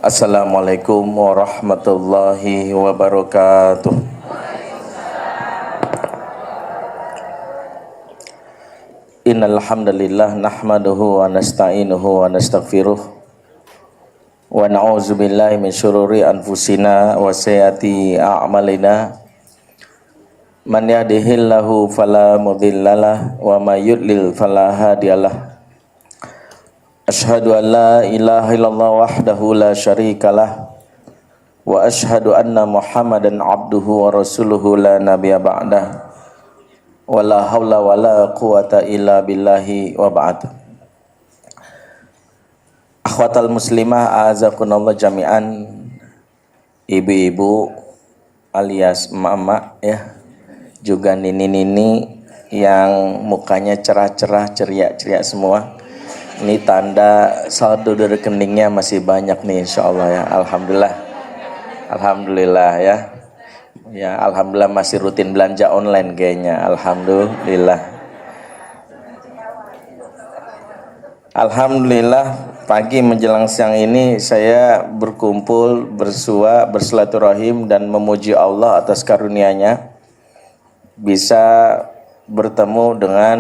Assalamualaikum warahmatullahi wabarakatuh. Innal hamdalillah nahmaduhu wa nasta'inuhu wa nastaghfiruh wa na'udzu billahi min syururi anfusina wa sayyiati a'malina. Man yahdihillahu fala mudhillalah wa may yudlil fala hadiyalah. Asyhadu an la ilaha illallah wahdahu la syarikalah wa asyhadu anna Muhammadan abduhu wa rasuluhu la nabiyya ba'dah wa la haula wa la quwata illa billahi wa ba'd. Akhwatal muslimah a'azakunallah jami'an, ibu-ibu alias mama ya, juga nini-nini yang mukanya cerah-cerah, ceria-ceria semua. Ini tanda saldo di rekeningnya masih banyak nih, insyaallah ya. Alhamdulillah, alhamdulillah ya. Ya, alhamdulillah masih rutin belanja online kayaknya. Alhamdulillah. Alhamdulillah, pagi menjelang siang ini saya berkumpul, bersua, bersilaturahim dan memuji Allah atas karunia-Nya bisa bertemu dengan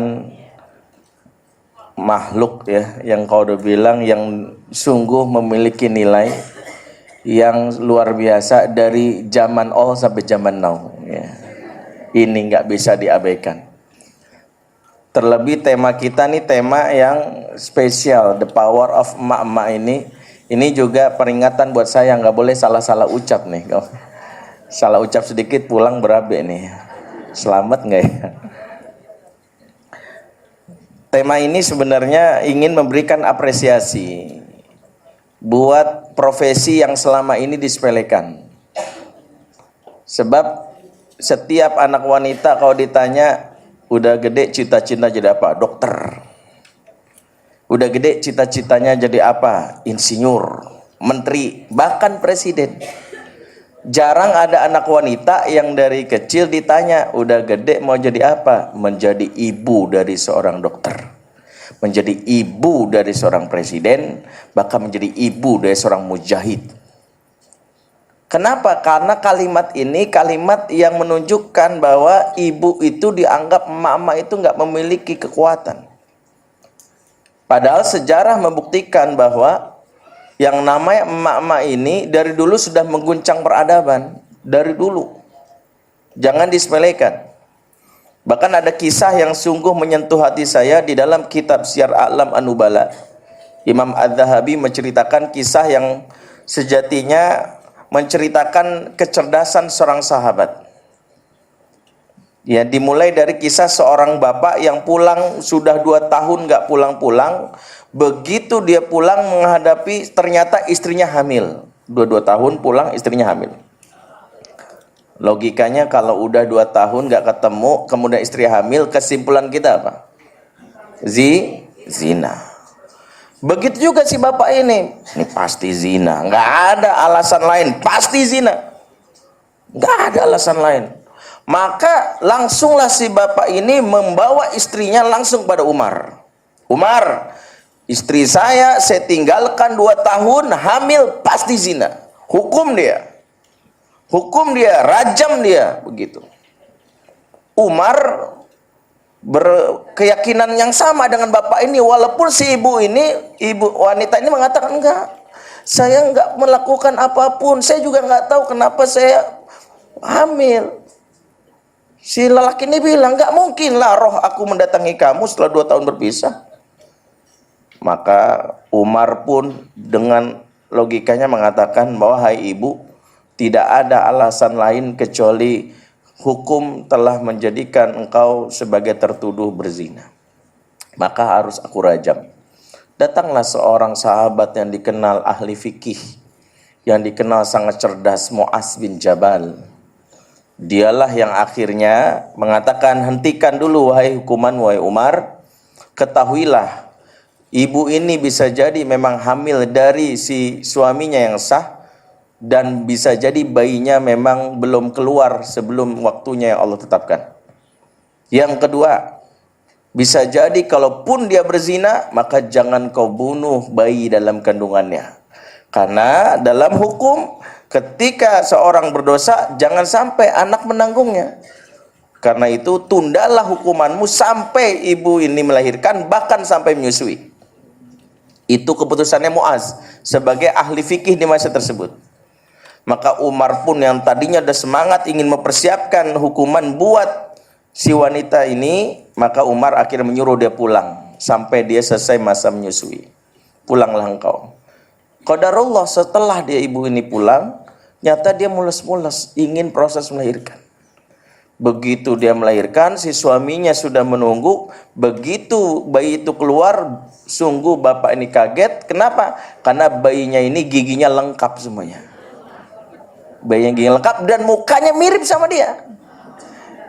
makhluk ya, yang kau udah bilang yang sungguh memiliki nilai yang luar biasa dari zaman old sampai zaman now ya. Ini nggak bisa diabaikan. Terlebih tema kita nih tema yang spesial, the power of emak-emak ini. Ini juga peringatan buat saya, nggak boleh salah-salah ucap nih. Salah ucap sedikit pulang berabe nih. Selamat nggak ya? Tema ini sebenarnya ingin memberikan apresiasi buat profesi yang selama ini disepelekan. Sebab setiap anak wanita kalau ditanya, udah gede cita-cita jadi apa? Dokter. Udah gede cita-citanya jadi apa? Insinyur, menteri, bahkan presiden. Jarang ada anak wanita yang dari kecil ditanya, udah gede mau jadi apa? Menjadi ibu dari seorang dokter, menjadi ibu dari seorang presiden, bahkan menjadi ibu dari seorang mujahid. Kenapa? Karena kalimat ini kalimat yang menunjukkan bahwa ibu itu dianggap emak-emak itu nggak memiliki kekuatan. Padahal sejarah membuktikan bahwa yang namanya emak-emak ini dari dulu sudah mengguncang peradaban, dari dulu. Jangan disepelekan. Bahkan ada kisah yang sungguh menyentuh hati saya di dalam kitab Syiar A'lam An-Nubala. Imam Az-Zahabi menceritakan kisah yang sejatinya menceritakan kecerdasan seorang sahabat. Ya, dimulai dari kisah seorang bapak yang pulang sudah 2 tahun nggak pulang-pulang. Begitu dia pulang menghadapi ternyata istrinya hamil. 2 tahun pulang istrinya hamil. Logikanya kalau udah 2 tahun nggak ketemu kemudian istri hamil, kesimpulan kita apa? Zina. Begitu juga si bapak ini pasti zina. Nggak ada alasan lain, pasti zina. Nggak ada alasan lain. Maka langsunglah si bapak ini membawa istrinya langsung pada Umar. Umar, istri saya tinggalkan 2 tahun, hamil, pasti zina. Hukum dia. Hukum dia, rajam dia, begitu. Umar berkeyakinan yang sama dengan bapak ini, walaupun si ibu wanita ini mengatakan enggak. Saya enggak melakukan apapun, saya juga enggak tahu kenapa saya hamil. Si lelaki ini bilang, enggak mungkin lah roh aku mendatangi kamu setelah 2 tahun berpisah. Maka Umar pun dengan logikanya mengatakan bahwa hai ibu, tidak ada alasan lain kecuali hukum telah menjadikan engkau sebagai tertuduh berzina. Maka harus aku rajam. Datanglah seorang sahabat yang dikenal ahli fikih, yang dikenal sangat cerdas, Mu'az bin Jabal. Dialah yang akhirnya mengatakan, hentikan dulu wahai hukuman, wahai Umar. Ketahuilah, ibu ini bisa jadi memang hamil dari si suaminya yang sah, dan bisa jadi bayinya memang belum keluar sebelum waktunya yang Allah tetapkan. Yang kedua, bisa jadi kalaupun dia berzina, maka jangan kau bunuh bayi dalam kandungannya. Karena dalam hukum ketika seorang berdosa jangan sampai anak menanggungnya. Karena itu tundalah hukumanmu sampai ibu ini melahirkan, bahkan sampai menyusui. Itu keputusannya Muaz sebagai ahli fikih di masa tersebut. Maka Umar pun yang tadinya ada semangat ingin mempersiapkan hukuman buat si wanita ini, maka Umar akhirnya menyuruh dia pulang sampai dia selesai masa menyusui. Pulanglah engkau. Qadarullah setelah dia ibu ini pulang, nyata dia mules-mules ingin proses melahirkan. Begitu dia melahirkan, si suaminya sudah menunggu. Begitu bayi itu keluar, sungguh bapak ini kaget. Kenapa? Karena bayinya ini giginya lengkap semuanya. Bayinya giginya lengkap dan mukanya mirip sama dia.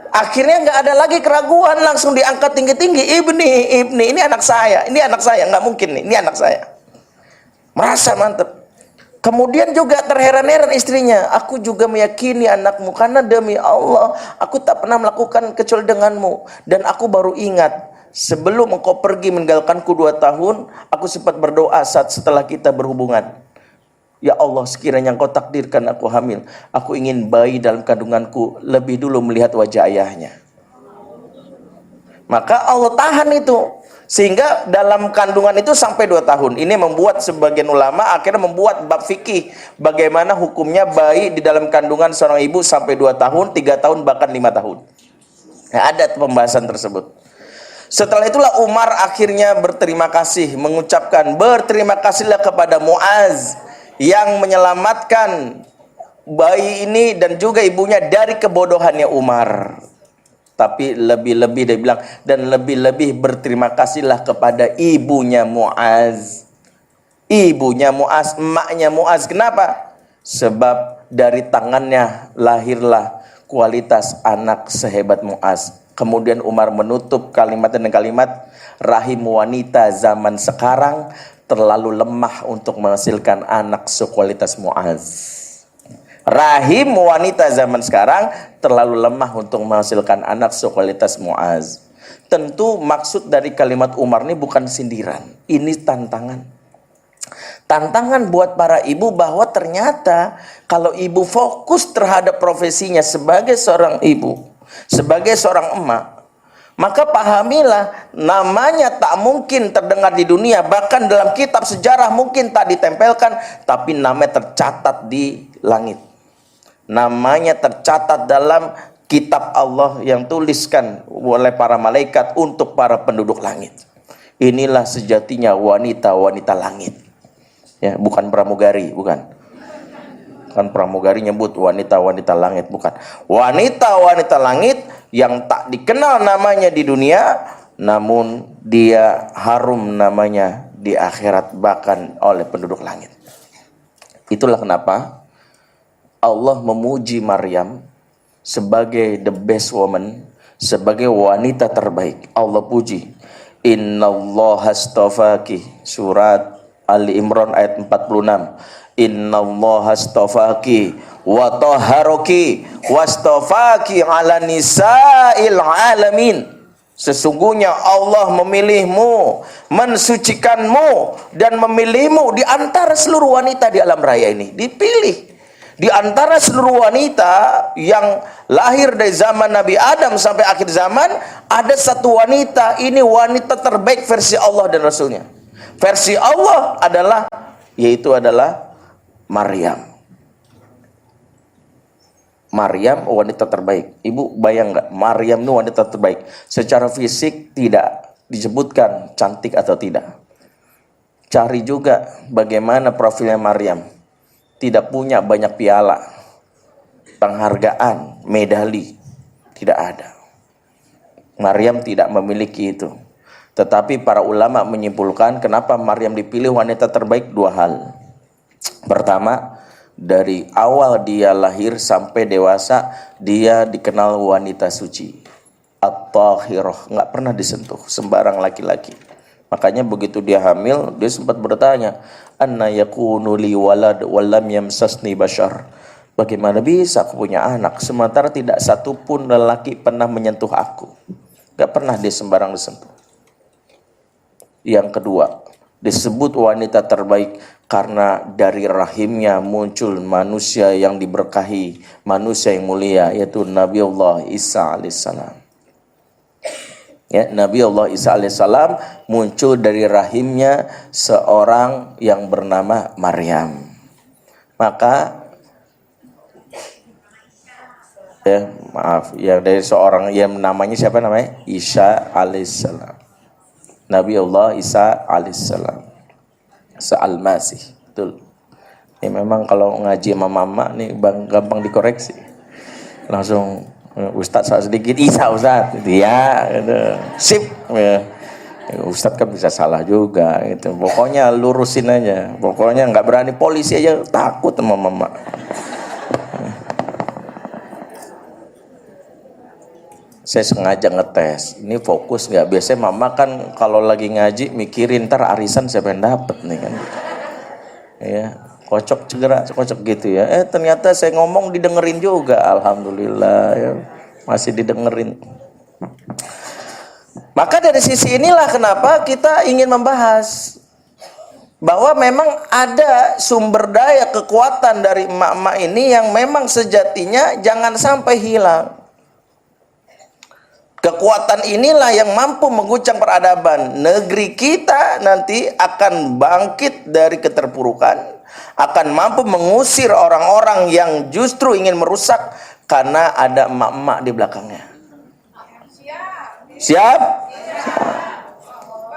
Akhirnya nggak ada lagi keraguan, langsung diangkat tinggi-tinggi. Ibni, ini anak saya, nggak mungkin nih, ini anak saya. Merasa mantep. Kemudian juga terheran-heran istrinya, aku juga meyakini anakmu karena demi Allah aku tak pernah melakukan kecuali denganmu. Dan aku baru ingat sebelum engkau pergi meninggalkanku 2 tahun, aku sempat berdoa saat setelah kita berhubungan. Ya Allah, sekiranya engkau takdirkan aku hamil, aku ingin bayi dalam kandunganku lebih dulu melihat wajah ayahnya. Maka Allah tahan itu. Sehingga dalam kandungan itu sampai 2 tahun. Ini membuat sebagian ulama akhirnya membuat bab fikih. Bagaimana hukumnya bayi di dalam kandungan seorang ibu sampai 2 tahun, 3 tahun, bahkan 5 tahun. Nah, ada pembahasan tersebut. Setelah itulah Umar akhirnya berterima kasih. Mengucapkan berterima kasihlah kepada Muaz yang menyelamatkan bayi ini dan juga ibunya dari kebodohannya Umar. Tapi lebih-lebih dia bilang, dan lebih-lebih berterima kasihlah kepada ibunya Muaz. Ibunya Muaz, emaknya Muaz. Kenapa? Sebab dari tangannya lahirlah kualitas anak sehebat Muaz. Kemudian Umar menutup kalimat dengan kalimat, rahim wanita zaman sekarang terlalu lemah untuk menghasilkan anak sekualitas Muaz. Rahim wanita zaman sekarang terlalu lemah untuk menghasilkan anak sekualitas Muaz. Tentu maksud dari kalimat Umar ini bukan sindiran. Ini tantangan. Tantangan buat para ibu bahwa ternyata kalau ibu fokus terhadap profesinya sebagai seorang ibu, sebagai seorang emak, maka pahamilah namanya tak mungkin terdengar di dunia, bahkan dalam kitab sejarah mungkin tak ditempelkan, tapi namanya tercatat di langit. Namanya tercatat dalam kitab Allah yang tuliskan oleh para malaikat untuk para penduduk langit. Inilah sejatinya wanita-wanita langit. Ya, bukan pramugari, bukan. Kan pramugari nyebut wanita-wanita langit, bukan. Wanita-wanita langit yang tak dikenal namanya di dunia, namun dia harum namanya di akhirat bahkan oleh penduduk langit. Itulah kenapa Allah memuji Maryam sebagai the best woman, sebagai wanita terbaik. Allah puji. Innallaha astafaki, surat Ali Imran ayat 46. Innallaha astafaki wa tahharaki wastafaki ala nisa'il alamin. Sesungguhnya Allah memilihmu, mensucikanmu dan memilihmu di antara seluruh wanita di alam raya ini. Dipilih di antara seluruh wanita yang lahir dari zaman Nabi Adam sampai akhir zaman, ada satu wanita, ini wanita terbaik versi Allah dan Rasulnya. Versi Allah adalah, yaitu adalah Maryam. Maryam wanita terbaik. Ibu bayang nggak? Maryam itu wanita terbaik. Secara fisik tidak disebutkan cantik atau tidak. Cari juga bagaimana profilnya Maryam. Tidak punya banyak piala, penghargaan, medali, tidak ada. Maryam tidak memiliki itu. Tetapi para ulama menyimpulkan kenapa Maryam dipilih wanita terbaik, 2 hal. Pertama, dari awal dia lahir sampai dewasa, dia dikenal wanita suci. At-tahirah, nggak pernah disentuh sembarang laki-laki. Makanya begitu dia hamil, dia sempat bertanya, anna yakunu li walad walam yamsasni bashar. Bagaimana bisa aku punya anak sementara tidak satu pun lelaki pernah menyentuh aku? Gak pernah dia sembarang disentuh. Yang kedua, disebut wanita terbaik karena dari rahimnya muncul manusia yang diberkahi, manusia yang mulia, yaitu Nabi Allah Isa alaihissalam. Ya, Nabi Allah Isa alaihissalam muncul dari rahimnya seorang yang bernama Maryam. Maka dari seorang yang namanya siapa namanya? Isa alaihissalam. Nabi Allah Isa alaihissalam. Al-Masih. Betul. Ini memang kalau ngaji sama mama nih gampang dikoreksi. Langsung Ustadz salah sedikit, Isa Ustadz, ya, gitu. Sip, ya. Ustadz kan bisa salah juga, gitu. Pokoknya lurusin aja. Pokoknya nggak berani, polisi aja takut sama mama. Saya sengaja ngetes, ini fokus nggak? Biasanya mama kan kalau lagi ngaji mikirin ntar arisan siapa yang dapet nih kan. Ya. Kocok segera, kocok gitu ya. Ternyata saya ngomong didengerin juga, alhamdulillah ya, masih didengerin. Maka dari sisi inilah kenapa kita ingin membahas bahwa memang ada sumber daya kekuatan dari emak-emak ini yang memang sejatinya jangan sampai hilang. Kekuatan inilah yang mampu mengguncang peradaban. Negeri kita nanti akan bangkit dari keterpurukan, akan mampu mengusir orang-orang yang justru ingin merusak karena ada emak-emak di belakangnya. Siap?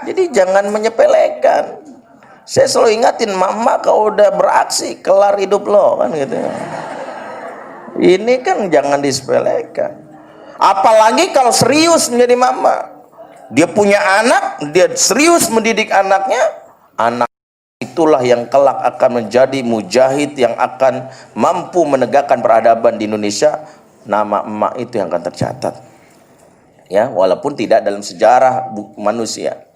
Jadi jangan menyepelekan. Saya selalu ingatin emak-emak kalau udah beraksi kelar hidup lo kan gitu. Ini kan jangan disepelekan. Apalagi kalau serius menjadi mama. Dia punya anak, dia serius mendidik anaknya. Anak itulah yang kelak akan menjadi mujahid yang akan mampu menegakkan peradaban di Indonesia. Nama emak itu yang akan tercatat. Ya, walaupun tidak dalam sejarah manusia.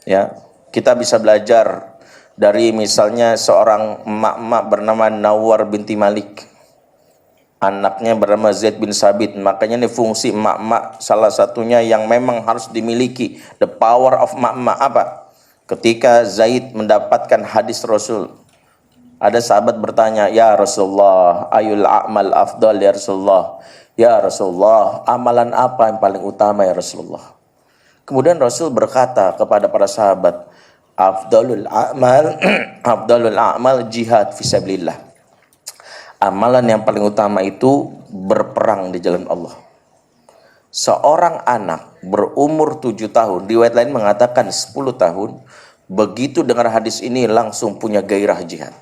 Ya, kita bisa belajar dari misalnya seorang emak-emak bernama Nawar binti Malik. Anaknya bernama Zaid bin Sabit. Makanya ini fungsi emak-emak salah satunya yang memang harus dimiliki. The power of emak-emak apa? Ketika Zaid mendapatkan hadis Rasul, ada sahabat bertanya, ya Rasulullah, ayul a'mal afdal ya Rasulullah. Ya Rasulullah, amalan apa yang paling utama ya Rasulullah? Kemudian Rasul berkata kepada para sahabat, afdalul a'mal jihad fisabilillah. Amalan yang paling utama itu berperang di jalan Allah. Seorang anak berumur 7 tahun, riwayat lain mengatakan 10 tahun, begitu dengar hadis ini langsung punya gairah jihad.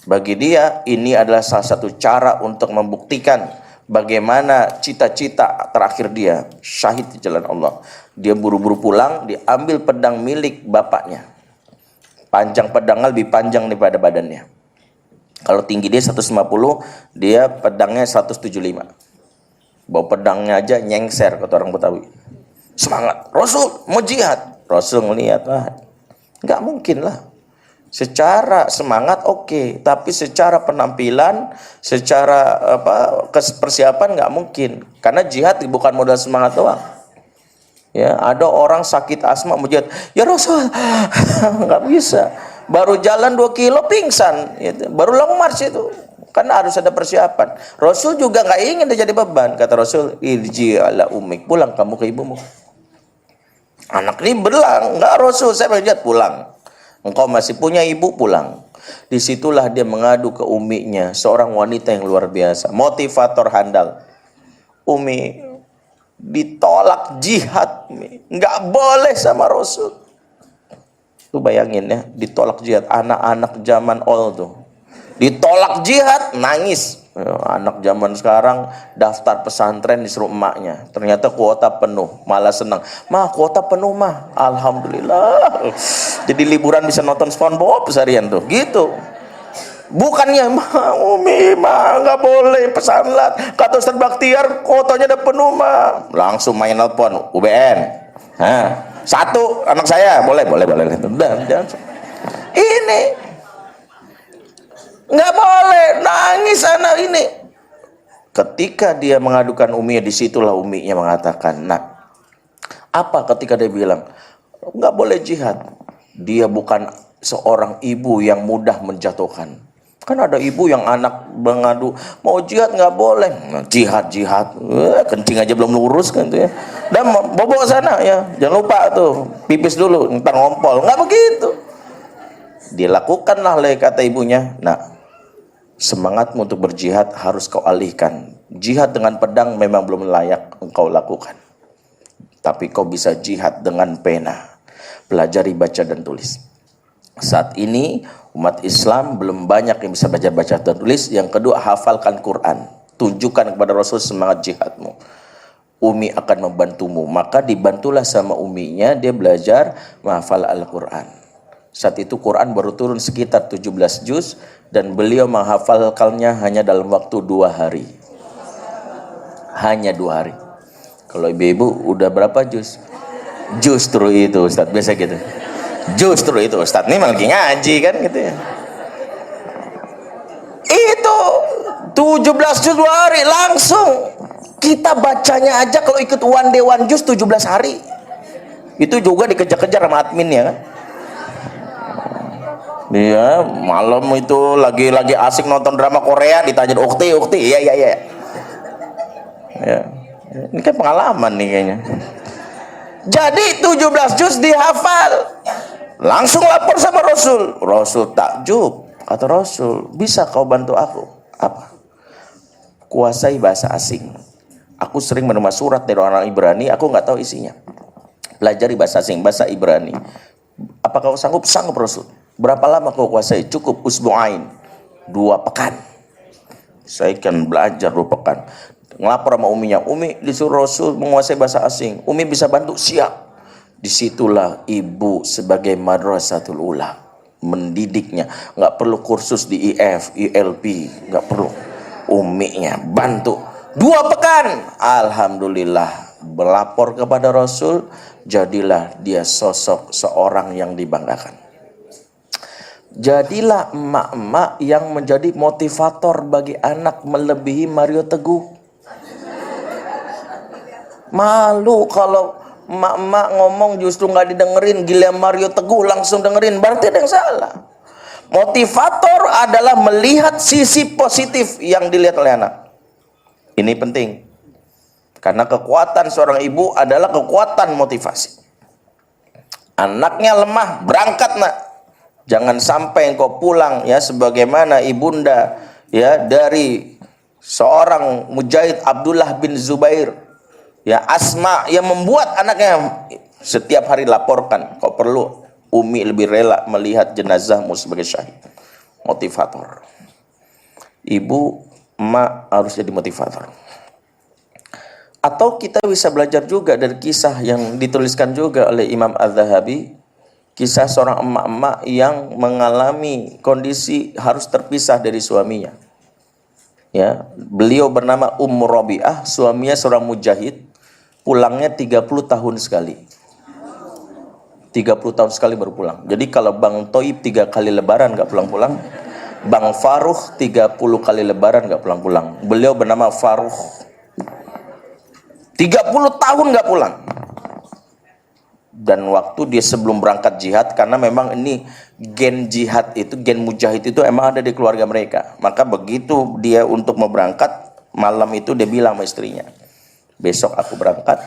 Bagi dia ini adalah salah satu cara untuk membuktikan bagaimana cita-cita terakhir dia, syahid di jalan Allah. Dia buru-buru pulang, diambil pedang milik bapaknya. Panjang pedangnya lebih panjang daripada badannya. Kalau tinggi dia 150, dia pedangnya 175. Bawa pedangnya aja nyengser, kata orang Betawi. Semangat, Rasul mau jihad. Rasul ngelihat, nggak mungkin lah. Secara semangat oke, tapi secara penampilan, secara persiapan nggak mungkin. Karena jihad bukan modal semangat doang. Ya, ada orang sakit asma mau jihad, ya Rasul, nggak bisa. Baru jalan 2 kilo pingsan, gitu. Baru long march itu. Karena harus ada persiapan. Rasul juga nggak ingin dia jadi beban. Kata Rasul, irji ala umik, pulang kamu ke ibumu. Anak ini belang, nggak Rasul, saya berjihad, pulang. Engkau masih punya ibu, pulang. Disitulah dia mengadu ke uminya, seorang wanita yang luar biasa, motivator handal. Umi ditolak jihad, nggak boleh sama Rasul. Tuh bayangin ya, ditolak jihad. Anak-anak zaman old tuh ditolak jihad, nangis. Anak zaman sekarang daftar pesantren disuruh emaknya, ternyata kuota penuh, malah senang. Mah kuota penuh mah, alhamdulillah. Jadi liburan bisa nonton SpongeBob seharian tuh, gitu. Bukannya mah Umi mah nggak boleh pesantren, kata Ustaz Baktiar kuotanya udah penuh mah. Langsung main nelpon UBN. Nah, 1 anak saya boleh. Udah, jangan. Ini nggak boleh, nangis anak ini. Ketika dia mengadukan uminya, disitulah uminya mengatakan, nah, apa ketika dia bilang nggak boleh jihad? Dia bukan seorang ibu yang mudah menjatuhkan. Kan ada ibu yang anak mengadu, mau jihad nggak boleh. Nah, jihad, kencing aja belum lurus kan tuh ya. Dan bobo sana ya, jangan lupa tuh pipis dulu, ntar ngompol. Nggak begitu. Dilakukanlah oleh kata ibunya. Nah, semangatmu untuk berjihad harus kau alihkan. Jihad dengan pedang memang belum layak engkau lakukan. Tapi kau bisa jihad dengan pena. Pelajari baca dan tulis. Saat ini umat Islam belum banyak yang bisa baca dan tulis. Yang kedua, hafalkan Quran. Tunjukkan kepada Rasul semangat jihadmu. Umi akan membantumu. Maka dibantulah sama uminya, dia belajar menghafal Al-Quran. Saat itu Quran baru turun sekitar 17 juz dan beliau menghafalkannya hanya dalam waktu 2 hari. Hanya 2 hari. Kalau ibu-ibu udah berapa juz? Justru itu Ustaz, biasa gitu. Justru itu Ustaz, ini lagi ngaji kan gitu ya. Itu 17 juz 2 hari langsung. Kita bacanya aja kalau ikut one day one juz 17 hari. Itu juga dikejar-kejar sama adminnya kan. Dia malam itu lagi asik nonton drama Korea, ditanya ukti, iya. Ya. Ini kan pengalaman nih kayaknya. Jadi 17 juz dihafal. Langsung lapor sama Rasul. Rasul takjub. Kata Rasul, bisa kau bantu aku? Apa? Kuasai bahasa asing. Aku sering menerima surat dari orang Ibrani, aku nggak tahu isinya. Pelajari bahasa asing, bahasa Ibrani. Apa kau sanggup? Sanggup Rasul. Berapa lama kau kuasai? Cukup usbu'ain, 2 pekan. Saya kan belajar 2 pekan. Ngelapor sama uminya, Umi disuruh Rasul menguasai bahasa asing. Umi bisa bantu? Siap. Disitulah ibu sebagai madrasatul ula mendidiknya. Nggak perlu kursus di IF, ILP, nggak perlu. Uminya bantu 2 pekan. Alhamdulillah, melapor kepada Rasul, jadilah dia sosok seorang yang dibanggakan. Jadilah emak-emak yang menjadi motivator bagi anak melebihi Mario Teguh. Malu kalau emak-emak ngomong justru nggak didengerin, gila Mario Teguh langsung dengerin, berarti ada yang salah. Motivator adalah melihat sisi positif yang dilihat oleh anak. Ini penting. Karena kekuatan seorang ibu adalah kekuatan motivasi. Anaknya lemah, berangkat nak. Jangan sampai engkau pulang ya sebagaimana ibunda ya dari seorang mujahid Abdullah bin Zubair. Ya, Asma yang membuat anaknya setiap hari laporkan, kau perlu umi lebih rela melihat jenazahmu sebagai syahid. Motivator. Ibu, emak harus jadi motivator. Atau kita bisa belajar juga dari kisah yang dituliskan juga oleh Imam Az-Zahabi, kisah seorang emak-emak yang mengalami kondisi harus terpisah dari suaminya. Ya, beliau bernama Rabi'ah, suaminya seorang mujahid, pulangnya 30 tahun sekali. 30 tahun sekali baru pulang. Jadi kalau Bang Toib 3 kali lebaran nggak pulang-pulang, Bang Faruh 30 kali lebaran nggak pulang-pulang. Beliau bernama Faruh. 30 tahun nggak pulang. Dan waktu dia sebelum berangkat jihad, karena memang ini gen jihad itu, gen mujahid itu emang ada di keluarga mereka. Maka begitu dia untuk mau berangkat, malam itu dia bilang sama istrinya, besok aku berangkat,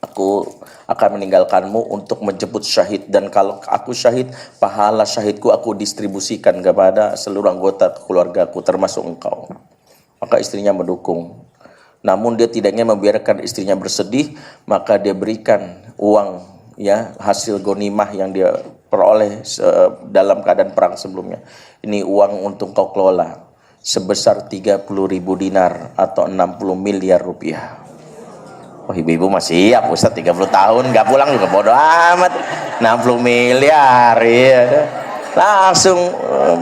aku akan meninggalkanmu untuk menjemput syahid. Dan kalau aku syahid, pahala syahidku aku distribusikan kepada seluruh anggota keluargaku, termasuk engkau. Maka istrinya mendukung. Namun dia tidak ingin membiarkan istrinya bersedih, maka dia berikan uang ya hasil gonimah yang dia peroleh dalam keadaan perang sebelumnya. Ini uang untuk kau kelola sebesar 30.000 dinar atau 60 miliar rupiah. Oh, ibu-ibu masih siap Ustaz, 30 tahun nggak pulang juga bodoh amat. 60 miliar ya. Langsung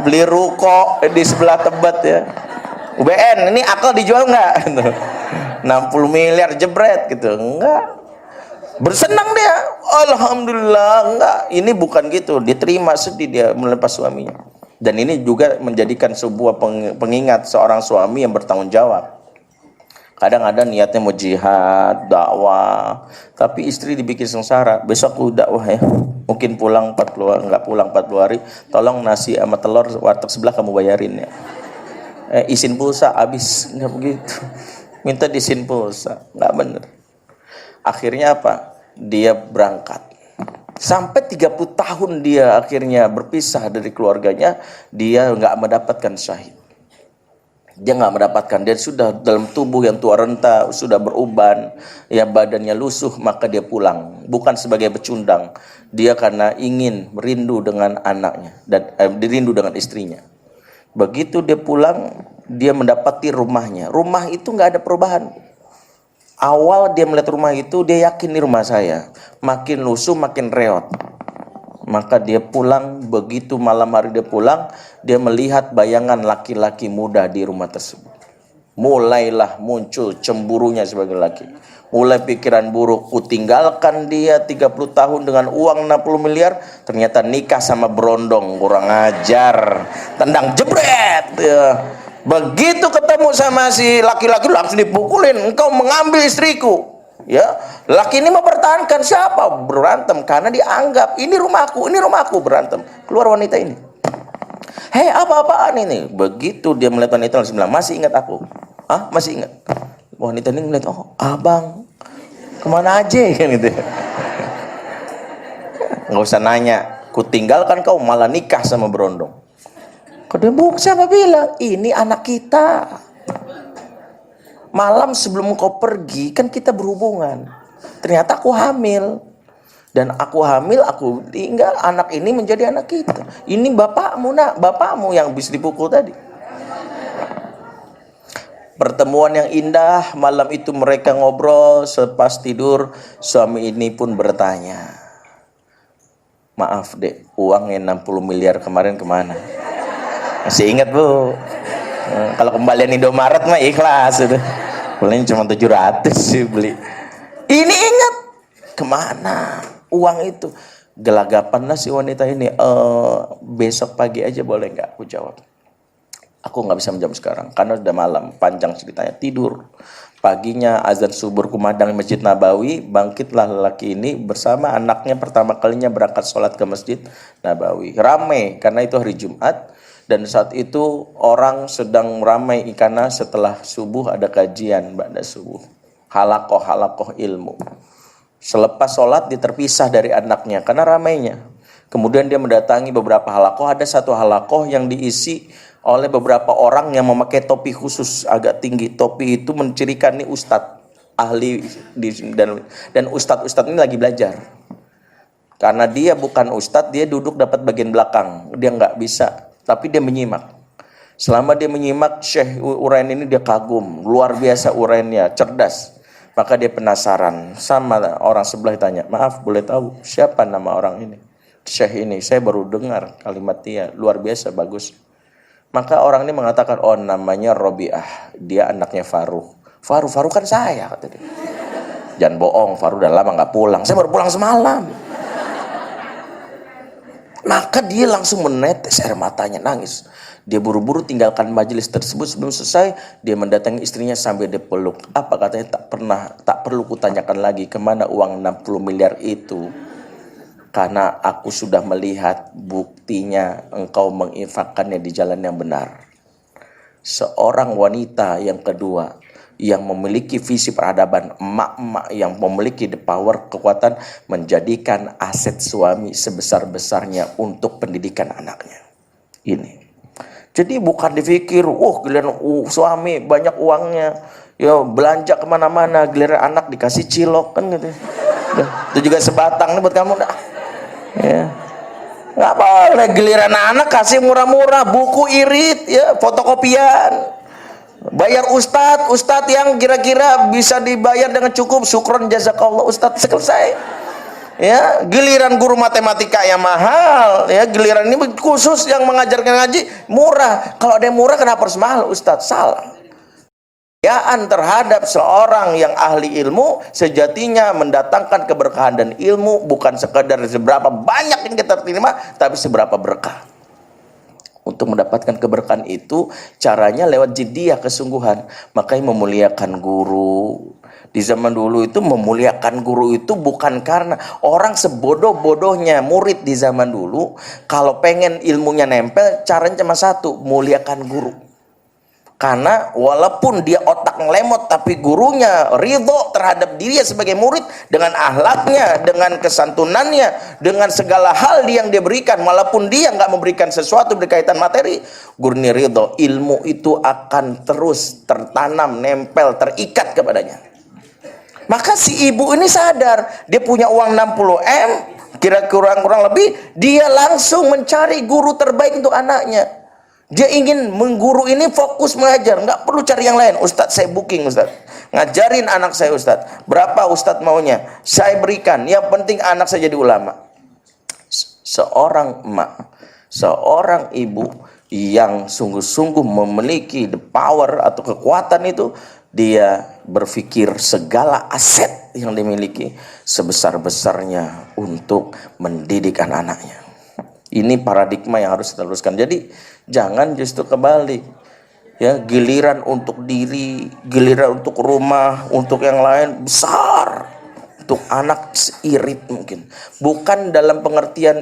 beli ruko di sebelah Tebet ya. UBN, ini akal dijual nggak? 60 miliar jebret gitu. Enggak. Bersenang dia. Alhamdulillah, enggak. Ini bukan gitu. Diterima, sedih dia melepas suaminya. Dan ini juga menjadikan sebuah pengingat seorang suami yang bertanggung jawab. Kadang ada niatnya mau jihad, dakwah, tapi istri dibikin sengsara. Besok aku dakwah ya. Mungkin pulang 40, enggak pulang 40 hari, tolong nasi sama telur warteg sebelah kamu bayarin ya. Isin pulsa habis, enggak begitu. Minta disin pulsa, enggak bener. Akhirnya apa? Dia berangkat. Sampai 30 tahun dia akhirnya berpisah dari keluarganya, dia enggak mendapatkan syahid. Dia nggak mendapatkan, dia sudah dalam tubuh yang tua renta, sudah beruban, ya badannya lusuh, maka dia pulang. Bukan sebagai pecundang, dia karena ingin merindu dengan anaknya dan dirindu dengan istrinya. Begitu dia pulang, dia mendapati rumahnya. Rumah itu nggak ada perubahan. Awal dia melihat rumah itu, dia yakin ini rumah saya. Makin lusuh, makin reot. Maka dia pulang, begitu malam hari dia pulang, dia melihat bayangan laki-laki muda di rumah tersebut. Mulailah muncul cemburunya sebagai laki. Mulai pikiran buruk, ku tinggalkan dia 30 tahun dengan uang 60 miliar, ternyata nikah sama berondong, kurang ajar. Tendang jebret. Ya. Begitu ketemu sama si laki-laki langsung dipukulin, engkau mengambil istriku. Ya, laki ini mempertahankan siapa? Berantem karena dianggap ini rumahku, berantem. Keluar wanita ini. Hei, apa-apaan ini? Begitu dia melihat wanita langsung bilang, masih ingat aku? Ah, masih ingat. Wanita ini melihat, oh, abang, kemana aja kan gitu. Nggak usah nanya, ku tinggalkan kau malah nikah sama berondong. Kedebuk siapa bilang? Ini anak kita. Malam sebelum kau pergi kan kita berhubungan. Ternyata aku hamil. Dan aku hamil, aku tinggal, anak ini menjadi anak kita. Ini bapakmu nak, bapakmu yang bisa dipukul tadi. Pertemuan yang indah, malam itu mereka ngobrol, selepas tidur suami ini pun bertanya, maaf dek, uangnya 60 miliar kemarin kemana? Masih ingat bu? Kalau kembalian Indomaret mah ikhlas itu. Paling cuma 700 sih beli. Ini ingat kemana uang itu? Gelagapanlah si wanita ini. Besok pagi aja boleh nggak? Aku jawab. Aku nggak bisa menjawab sekarang karena udah malam, panjang ceritanya. Tidur. Paginya azan subuh kumandang di Masjid Nabawi, bangkitlah lelaki ini bersama anaknya pertama kalinya berangkat sholat ke Masjid Nabawi. Ramai karena itu hari Jumat. Dan saat itu orang sedang ramai karena setelah subuh ada kajian ba'da subuh. Halakoh ilmu. Selepas sholat dia terpisah dari anaknya karena ramainya. Kemudian dia mendatangi beberapa halakoh. Ada satu halakoh yang diisi oleh beberapa orang yang memakai topi khusus agak tinggi. Topi itu mencirikan ini ustadz ahli dan ustadz ini lagi belajar. Karena dia bukan ustadz, dia duduk dapat bagian belakang. Dia nggak bisa. Tapi dia menyimak. Selama dia menyimak, Syekh uraian ini dia kagum. Luar biasa uraiannya, cerdas. Maka dia penasaran. Sama orang sebelah tanya, maaf boleh tahu siapa nama orang ini? Syekh ini, saya baru dengar kalimat dia. Luar biasa, bagus. Maka orang ini mengatakan, oh namanya Robiah. Dia anaknya Faruh. Faruh kan saya, kata dia. Jangan bohong, Faruh udah lama gak pulang. Saya baru pulang semalam. Maka dia langsung menetes air matanya, nangis. Dia buru-buru tinggalkan majelis tersebut sebelum selesai. Dia mendatangi istrinya sambil dipeluk. Apa katanya? Tak perlu kutanyakan lagi kemana uang 60 miliar itu. Karena aku sudah melihat buktinya engkau menginfakkannya di jalan yang benar. Seorang wanita yang kedua yang memiliki visi peradaban, emak-emak yang memiliki the power, kekuatan menjadikan aset suami sebesar-besarnya untuk pendidikan anaknya. Ini. Jadi bukan dipikir, giliran suami banyak uangnya, ya belanja kemana-mana, giliran anak dikasih cilok kan gitu. Itu juga sebatang nih buat kamu dah. Ya. Nggak boleh giliran anak kasih murah-murah, buku irit, ya fotokopian. Bayar ustadz yang kira-kira bisa dibayar dengan cukup, syukron jazakallah ustadz, selesai. Ya, giliran guru matematika yang mahal, ya giliran ini khusus yang mengajarkan ngaji murah. Kalau ada yang murah kenapa harus mahal ustadz? Salah. Kepercayaan terhadap seorang yang ahli ilmu sejatinya mendatangkan keberkahan, dan ilmu bukan sekadar seberapa banyak yang kita terima, tapi seberapa berkah. Untuk mendapatkan keberkahan itu caranya lewat jiddiyah, kesungguhan. Makanya memuliakan guru. Di zaman dulu itu memuliakan guru itu bukan karena orang sebodoh-bodohnya murid di zaman dulu, kalau pengen ilmunya nempel caranya cuma satu, muliakan guru. Karena walaupun dia otak ngelemot, tapi gurunya ridho terhadap dirinya sebagai murid dengan akhlaknya, dengan kesantunannya, dengan segala hal yang dia berikan, walaupun dia nggak memberikan sesuatu berkaitan materi, gurunya ridho, ilmu itu akan terus tertanam, nempel, terikat kepadanya. Maka si ibu ini sadar, dia punya uang 60 M, kira-kira kurang lebih, dia langsung mencari guru terbaik untuk anaknya. Dia ingin mengguru ini fokus mengajar, nggak perlu cari yang lain. Ustadz, saya booking Ustadz, ngajarin anak saya Ustadz. Berapa Ustadz maunya? Saya berikan. Yang penting anak saya jadi ulama. Seorang emak, seorang ibu yang sungguh-sungguh memiliki the power atau kekuatan itu, dia berpikir segala aset yang dimiliki sebesar-besarnya untuk mendidik anak-anaknya. Ini paradigma yang harus diteruskan. Jadi jangan justru kebalik. Ya, giliran untuk diri, giliran untuk rumah, untuk yang lain besar. Untuk anak irit mungkin. Bukan dalam pengertian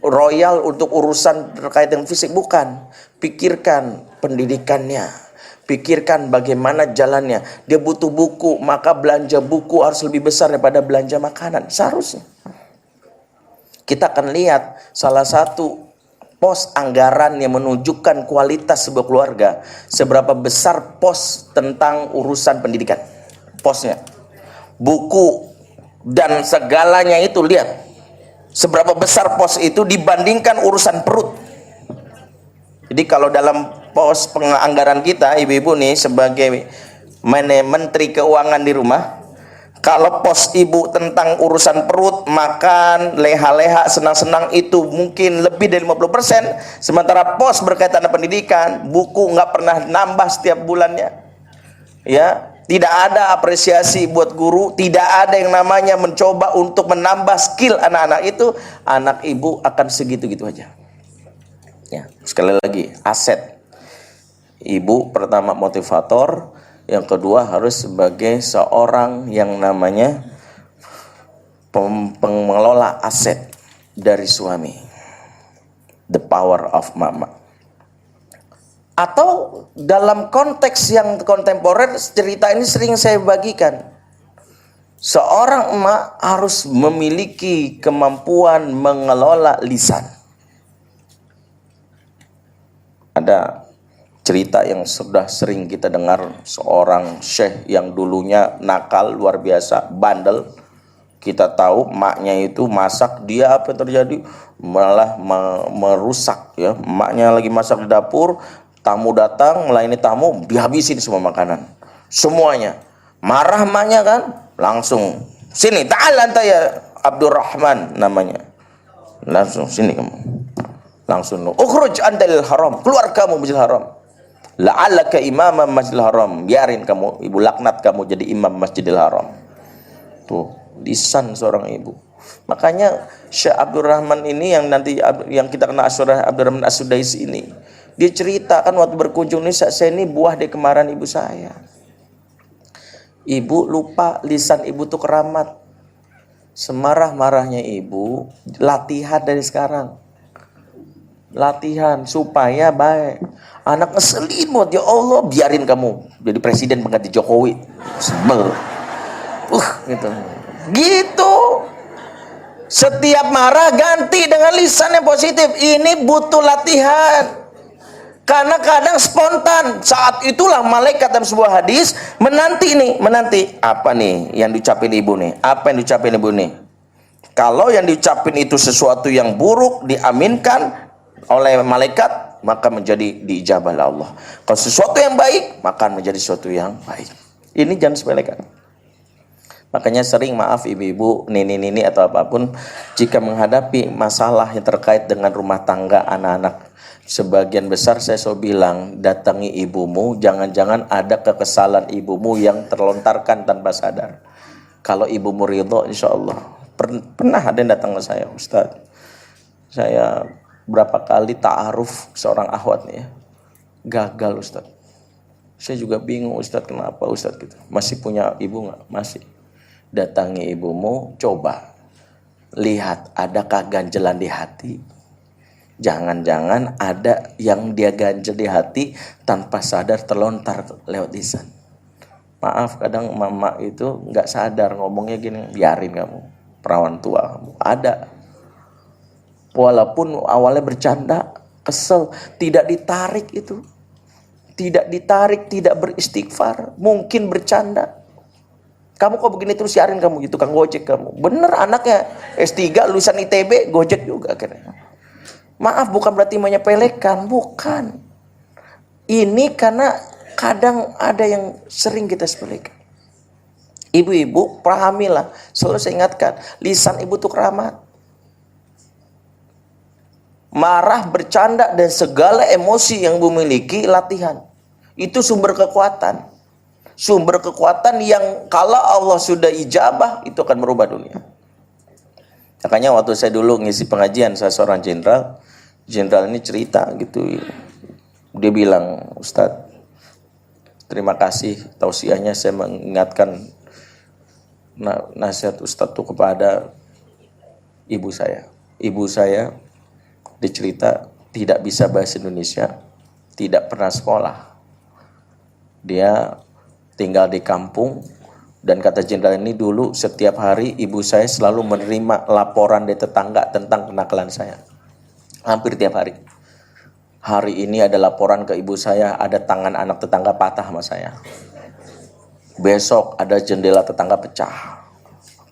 royal untuk urusan terkait dengan fisik, bukan. Pikirkan pendidikannya. Pikirkan bagaimana jalannya. Dia butuh buku, maka belanja buku harus lebih besar daripada belanja makanan. Seharusnya. Kita akan lihat salah satu pos anggaran yang menunjukkan kualitas sebuah keluarga, seberapa besar pos tentang urusan pendidikan. Posnya, buku dan segalanya itu, lihat seberapa besar pos itu dibandingkan urusan perut. Jadi kalau dalam pos penganggaran kita, ibu-ibu nih sebagai menteri keuangan di rumah, kalau pos ibu tentang urusan perut, makan, leha-leha, senang-senang itu mungkin lebih dari 50%. Sementara pos berkaitan dengan pendidikan, buku nggak pernah nambah setiap bulannya. Ya, tidak ada apresiasi buat guru, tidak ada yang namanya mencoba untuk menambah skill anak-anak itu. Anak ibu akan segitu-gitu aja. Ya, sekali lagi, aset. Ibu pertama motivator, yang kedua harus sebagai seorang yang namanya pengelola aset dari suami. The power of mama. Atau dalam konteks yang kontemporer, cerita ini sering saya bagikan. Seorang emak harus memiliki kemampuan mengelola lisan. Ada cerita yang sudah sering kita dengar, seorang syekh yang dulunya nakal luar biasa, bandel. Kita tahu maknya itu masak, dia apa yang terjadi? Malah merusak ya. Maknya lagi masak di dapur, tamu datang, melayani tamu, dihabisin semua makanan. Semuanya. Marah maknya kan? Langsung, sini, ta'al anta ya Abdurrahman namanya. Langsung sini kamu. Langsung, ukhruj antal haram, keluar kamu masjidil haram. La'allaka imamam masjidil haram, biarin kamu, ibu laknat kamu jadi imam masjidil haram. Tuh, lisan seorang ibu. Makanya Syekh Abdurrahman ini yang nanti yang kita kenal Abdurrahman As-Sudais ini, dia ceritakan waktu berkunjung nih, saya ini buah dari kemarahan ibu saya. Ibu lupa lisan ibu tuh keramat. Semarah-marahnya ibu, latihan dari sekarang. Latihan supaya baik. Anak ngeselin banget, ya Allah, biarin kamu jadi presiden pengganti Jokowi. Sebel. Gitu. Gitu. Setiap marah ganti dengan lisan yang positif. Ini butuh latihan. Karena kadang spontan. Saat itulah malaikat dalam sebuah hadis menanti apa nih yang diucapin ibu nih? Apa yang diucapin ibu nih? Kalau yang diucapin itu sesuatu yang buruk, diaminkan oleh malaikat, maka menjadi diijabah oleh Allah. Kalau sesuatu yang baik, maka menjadi sesuatu yang baik. Ini jangan sepelekan. Makanya sering, maaf ibu-ibu, nini-nini atau apapun, jika menghadapi masalah yang terkait dengan rumah tangga anak-anak, sebagian besar saya selalu bilang, datangi ibumu, jangan-jangan ada kekesalan ibumu yang terlontarkan tanpa sadar. Kalau ibumu ridho, insya Allah. Pernah ada yang datang ke saya, Ustaz, saya berapa kali ta'aruf seorang akhwat nih ya, gagal Ustaz. Saya juga bingung Ustaz, kenapa Ustaz gitu. Masih punya ibu nggak? Masih. Datangi ibumu, coba lihat adakah ganjelan di hati. Jangan-jangan ada yang dia ganjel di hati tanpa sadar terlontar lewat lisan. Maaf, kadang mama itu nggak sadar ngomongnya gini, biarin kamu, perawan tua kamu. Ada. Walaupun awalnya bercanda, kesel, tidak ditarik itu. Tidak ditarik, tidak beristighfar, mungkin bercanda. Kamu kok begini terus, siarin kamu gitu, Kang Gojek kamu. Bener anaknya S3 lulusan ITB, Gojek juga akhirnya. Maaf, bukan berarti menyepelekan, bukan. Ini karena kadang ada yang sering kita sepelekan. Ibu-ibu, pahamilah, selalu saya ingatkan, lisan ibu itu keramat. Marah, bercanda, dan segala emosi yang ibu miliki, latihan. Itu sumber kekuatan. Sumber kekuatan yang kalau Allah sudah ijabah, itu akan merubah dunia. Makanya waktu saya dulu ngisi pengajian, saya seorang jenderal. Jenderal ini cerita gitu. Dia bilang, Ustadz, terima kasih tausiahnya, saya mengingatkan nasihat Ustadz itu kepada ibu saya. Ibu saya dicerita tidak bisa bahasa Indonesia, tidak pernah sekolah. Dia tinggal di kampung, dan kata jenderal ini dulu setiap hari ibu saya selalu menerima laporan dari tetangga tentang kenakalan saya. Hampir tiap hari. Hari ini ada laporan ke ibu saya, ada tangan anak tetangga patah sama saya. Besok ada jendela tetangga pecah.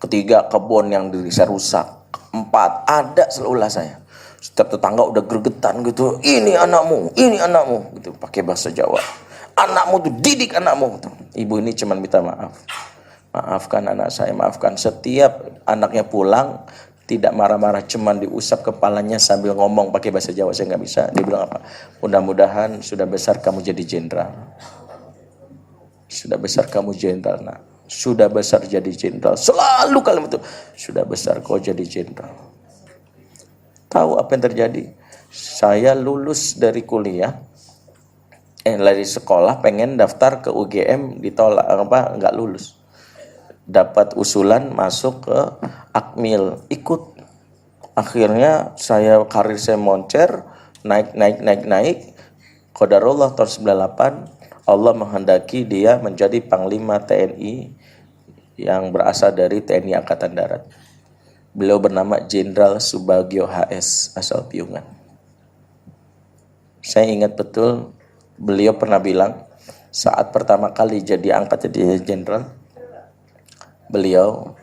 Ketiga, kebun yang saya rusak. 4, ada selalu saya. Setiap tetangga udah gregetan gitu, ini anakmu gitu, pakai bahasa Jawa. Anakmu tuh, didik anakmu gitu. Ibu ini cuma minta maaf. Maafkan anak saya, maafkan. Setiap anaknya pulang, tidak marah-marah, cuman diusap kepalanya sambil ngomong pakai bahasa Jawa, saya nggak bisa. Dia bilang apa? Mudah-mudahan sudah besar kamu jadi jenderal. Sudah besar kamu jenderal, nak. Sudah besar jadi jenderal. Selalu kalimat itu. Sudah besar kau jadi jenderal. Tahu apa yang terjadi? Saya lulus dari kuliah, dari sekolah, pengen daftar ke UGM, ditolak, nggak lulus. Dapat usulan masuk ke Akmil, ikut. Akhirnya karir saya moncer, naik. Qadarullah tahun 98, Allah menghendaki dia menjadi Panglima TNI yang berasal dari TNI Angkatan Darat. Beliau bernama Jenderal Subagio HS, asal Piungan. Saya ingat betul, beliau pernah bilang, saat pertama kali angkat jadi jenderal, beliau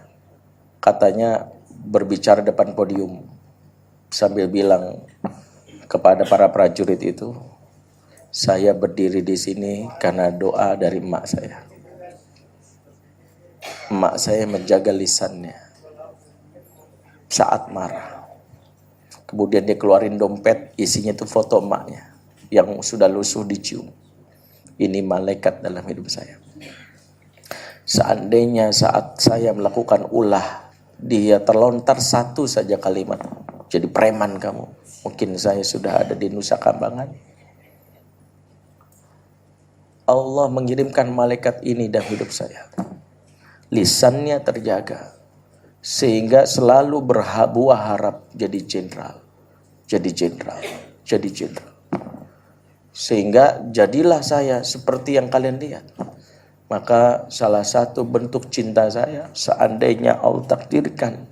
katanya berbicara depan podium, sambil bilang kepada para prajurit itu, saya berdiri di sini karena doa dari emak saya. Emak saya menjaga lisannya saat marah. Kemudian dia keluarin dompet, isinya itu foto emaknya yang sudah lusuh dicium. Ini malaikat dalam hidup saya. Seandainya saat saya melakukan ulah, dia terlontar satu saja kalimat, jadi preman kamu, mungkin saya sudah ada di Nusa Kambangan. Allah mengirimkan malaikat ini dalam hidup saya. Lisannya terjaga, sehingga selalu berbuah harap jadi jenderal. Sehingga jadilah saya seperti yang kalian lihat. Maka salah satu bentuk cinta saya, seandainya Allah takdirkan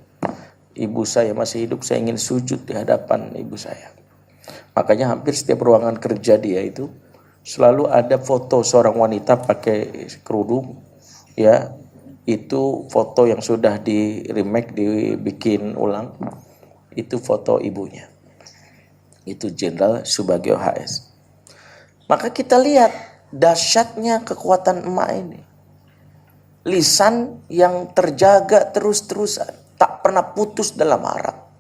ibu saya masih hidup, saya ingin sujud di hadapan ibu saya. Makanya hampir setiap ruangan kerja dia itu selalu ada foto seorang wanita pakai kerudung, ya. Itu foto yang sudah di remake, dibikin ulang. Itu foto ibunya. Itu Jenderal Subagio HS. Maka kita lihat dahsyatnya kekuatan emak ini. Lisan yang terjaga terus-terusan, tak pernah putus dalam harap.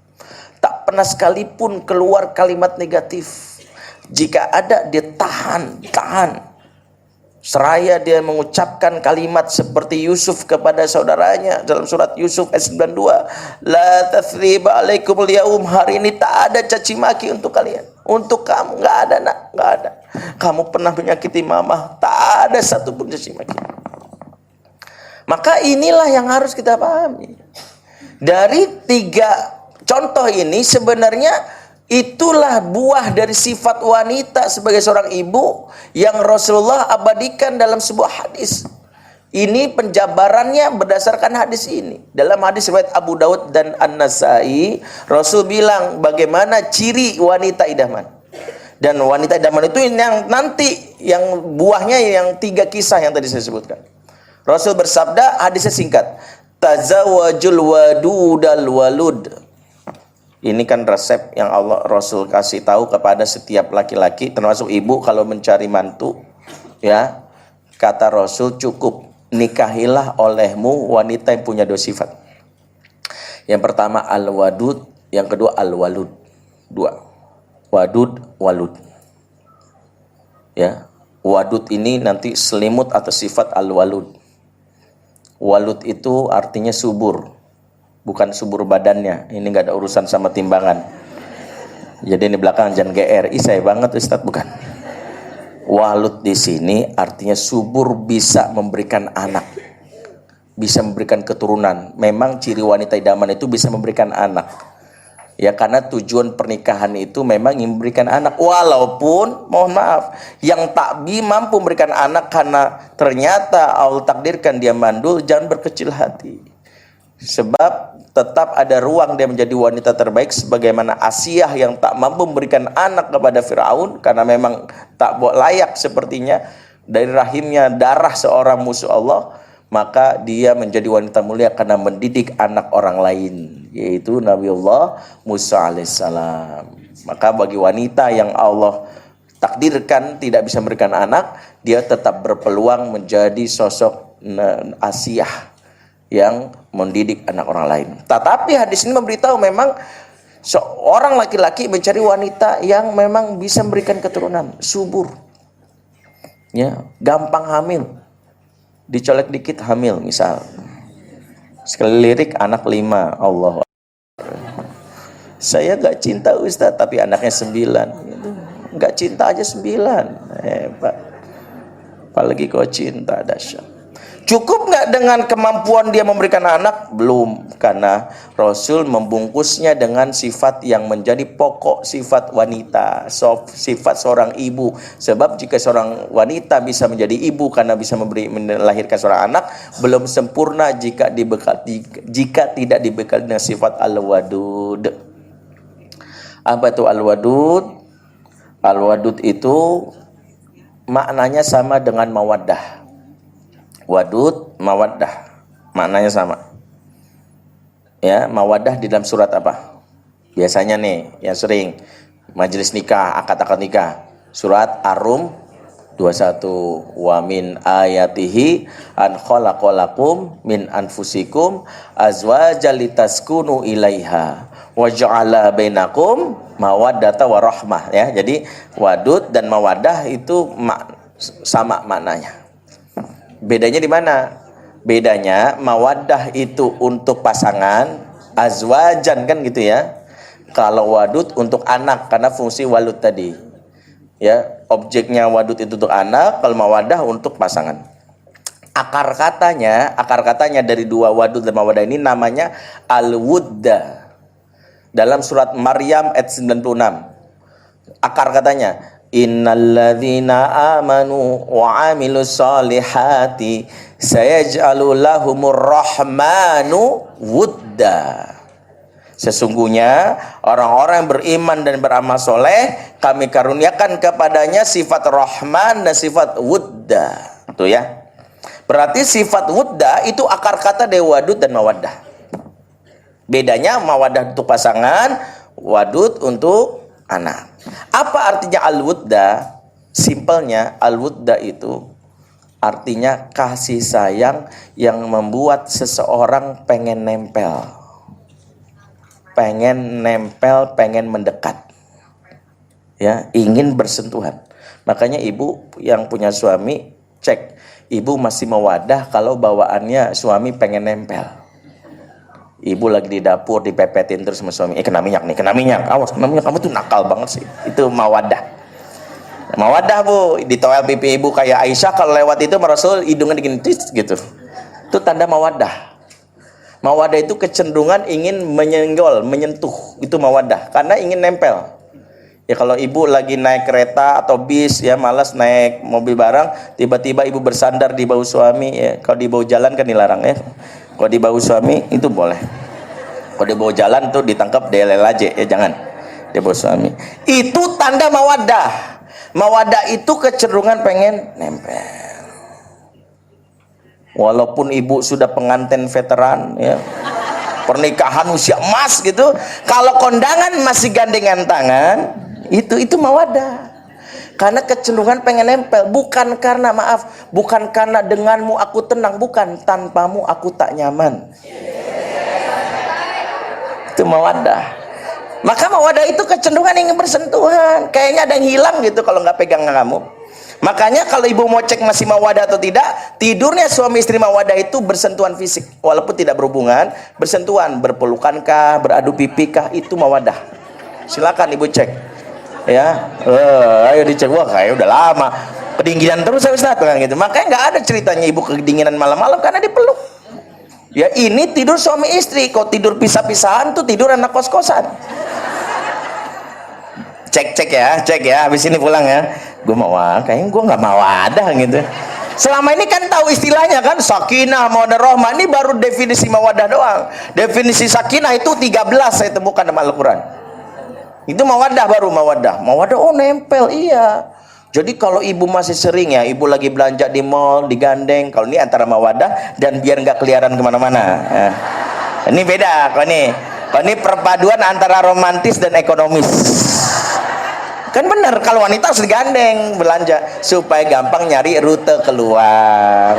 Tak pernah sekalipun keluar kalimat negatif. Jika ada, dia tahan. Seraya dia mengucapkan kalimat seperti Yusuf kepada saudaranya dalam surat Yusuf ayat 92, la tathriba alaikumul yaum, hari ini tak ada caci maki untuk kalian, untuk kamu, nggak ada nak, nggak ada. Kamu pernah menyakiti mama, tak ada satupun caci maki. Maka inilah yang harus kita pahami. Dari 3 contoh ini sebenarnya itulah buah dari sifat wanita sebagai seorang ibu yang Rasulullah abadikan dalam sebuah hadis. Ini penjabarannya berdasarkan hadis ini. Dalam hadis riwayat Abu Daud dan An-Nasai, Rasul bilang bagaimana ciri wanita idaman. Dan wanita idaman itu yang nanti, yang buahnya yang 3 kisah yang tadi saya sebutkan. Rasul bersabda, hadisnya singkat, tazawwajul wadudal walud. Ini kan resep yang Rasul kasih tahu kepada setiap laki-laki, termasuk ibu kalau mencari mantu, ya. Kata Rasul, cukup nikahilah olehmu wanita yang punya 2 sifat. Yang pertama al-wadud, yang kedua al-walud. 2. Wadud, walud. Ya. Wadud ini nanti selimut atau sifat al-walud. Walud itu artinya subur. Bukan subur badannya, ini nggak ada urusan sama timbangan. Jadi ini belakang jangan GR, saya banget Ustadz, bukan. Walud di sini artinya subur, bisa memberikan anak, bisa memberikan keturunan. Memang ciri wanita idaman itu bisa memberikan anak. Ya karena tujuan pernikahan itu memang memberikan anak. Walaupun mohon maaf, yang takbi mampu memberikan anak karena ternyata Allah takdirkan dia mandul, jangan berkecil hati. Sebab tetap ada ruang dia menjadi wanita terbaik, sebagaimana Asiyah yang tak mampu memberikan anak kepada Firaun karena memang tak layak sepertinya, dari rahimnya darah seorang musuh Allah, maka dia menjadi wanita mulia karena mendidik anak orang lain, yaitu Nabiullah Musa alaihissalam. Maka bagi wanita yang Allah takdirkan tidak bisa memberikan anak, dia tetap berpeluang menjadi sosok Asiyah yang mendidik anak orang lain. Tetapi hadis ini memberitahu memang seorang laki-laki mencari wanita yang memang bisa memberikan keturunan, subur, ya, gampang hamil, dicolek dikit hamil misal. Sekali lirik anak 5, Allah. Saya gak cinta Ustaz, tapi anaknya 9. Gak cinta aja 9, hebat. Apalagi kau cinta, dahsyat. Cukup nggak dengan kemampuan dia memberikan anak? Belum, karena Rasul membungkusnya dengan sifat yang menjadi pokok sifat wanita, sifat seorang ibu. Sebab jika seorang wanita bisa menjadi ibu karena bisa melahirkan seorang anak, belum sempurna jika tidak dibekali dengan sifat al-wadud. Apa itu al-wadud? Al-wadud itu maknanya sama dengan mawaddah. Wadud, mawaddah, maknanya sama. Ya, mawaddah di dalam surat apa? Biasanya nih, yang sering majelis nikah, akad-akad nikah. Surat Ar-Rum 21. Wa min ayatihi an khalaqalakum min anfusikum azwajan litaskunu ilaiha wa ja'ala bainakum mawaddata wa rahmah. Ya, jadi wadud dan mawaddah itu sama maknanya. Bedanya di mana? Bedanya mawaddah itu untuk pasangan, azwajan kan gitu ya. Kalau wadud untuk anak karena fungsi walud tadi. Ya, objeknya wadud itu untuk anak, kalau mawaddah untuk pasangan. Akar katanya dari 2 wadud dan mawaddah ini namanya al-wudda. Dalam surat Maryam ayat 96. Akar katanya innalladzina amanu wa amilus solihati sayaj'alu lahumur rahmanu wudda. Sesungguhnya orang-orang yang beriman dan beramal soleh, kami karuniakan kepadanya sifat rahman dan sifat wudda. Tuh ya. Berarti sifat wudda itu akar kata dari wadud dan mawaddah. Bedanya mawaddah untuk pasangan, wadud untuk anak. Apa artinya al-wudda? Simpelnya al-wudda itu artinya kasih sayang yang membuat seseorang pengen nempel, pengen mendekat, ya, ingin bersentuhan. Makanya ibu yang punya suami cek, ibu masih mawadah kalau bawaannya suami pengen nempel. Ibu lagi di dapur dipepetin terus sama suami, kena minyak nih, kena minyak, awas kena minyak, kamu tuh nakal banget sih. Itu mawadah. Mawadah bu, ditoel pipi ibu kayak Aisyah kalau lewat itu Rasul hidungnya digintis gitu. Itu tanda mawadah. Mawadah itu kecenderungan ingin menyenggol, menyentuh, itu mawadah, karena ingin nempel. Ya kalau ibu lagi naik kereta atau bis ya, malas naik mobil barang, tiba-tiba ibu bersandar di bahu suami ya. Kalau di bahu jalan kan dilarang ya. Kalau di bahu suami itu boleh. Kalau di bahu jalan tuh ditangkap delel aja ya, jangan di bahu suami. Itu tanda mawadah. Mawadah itu kecenderungan pengen nempel. Walaupun ibu sudah pengantin veteran ya, pernikahan usia emas gitu, kalau kondangan masih gandengan tangan, itu mawadah. Karena kecenderungan pengen nempel, bukan karena bukan karena denganmu aku tenang, bukan, tanpamu aku tak nyaman. Itu mawadah. Maka mawadah itu kecenderungan ingin bersentuhan, kayaknya ada yang hilang gitu kalau nggak pegang kamu. Makanya kalau ibu mau cek masih mawadah atau tidak, tidurnya suami istri mawadah itu bersentuhan fisik, walaupun tidak berhubungan, bersentuhan, berpelukankah, beradu pipikah, itu mawadah. Silakan ibu cek. Ya, ayo dicek. Wah, kayak udah lama kedinginan terus ya Ustaz kan gitu. Makanya nggak ada ceritanya ibu kedinginan malam-malam karena dipeluk. Ya ini tidur suami istri, kok tidur pisah-pisahan tuh tidur anak kos-kosan. Cek ya, habis ini pulang ya. Gue mau, kayaknya gue nggak mau ada gitu. Selama ini kan tahu istilahnya kan, sakinah, mawadah, rahmah. Ini baru definisi mawadah doang. Definisi sakinah itu 13 saya temukan dalam Al-Quran. Itu mawadah, baru mawadah. Mawadah, oh nempel, iya. Jadi kalau ibu masih sering ya, ibu lagi belanja di mall, digandeng. Kalau ini antara mawadah dan biar nggak keliaran kemana-mana. Nah, ini beda. Kalau ini perpaduan antara romantis dan ekonomis. Kan bener, kalau wanita harus digandeng belanja supaya gampang nyari rute keluar.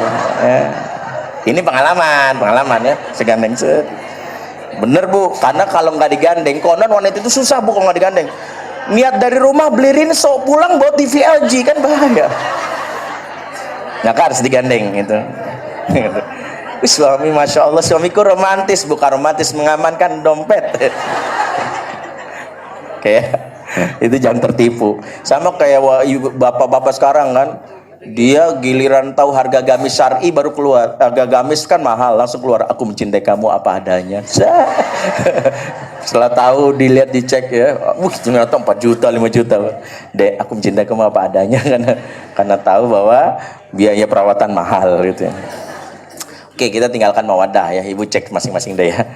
Ini pengalaman ya, segandeng set. Bener bu, karena kalau nggak digandeng, konon wanita itu susah bu kalau nggak digandeng. Niat dari rumah beli rinso, pulang bawa TV LG, kan bahaya. Nah kan harus digandeng gitu. Suami, masya Allah, suamiku romantis, bukan romantis mengamankan dompet. Kayak itu jangan tertipu. Sama kayak bapak-bapak sekarang kan, dia giliran tahu harga gamis syar'i baru keluar. Harga gamis kan mahal, langsung keluar, aku mencintai kamu apa adanya. Setelah tahu, dilihat, dicek ya, ternyata 4 juta 5 juta. Dek, aku mencintai kamu apa adanya, karena tahu bahwa biaya perawatan mahal gitu ya. Oke, kita tinggalkan mawadah ya, ibu cek masing-masing deh ya.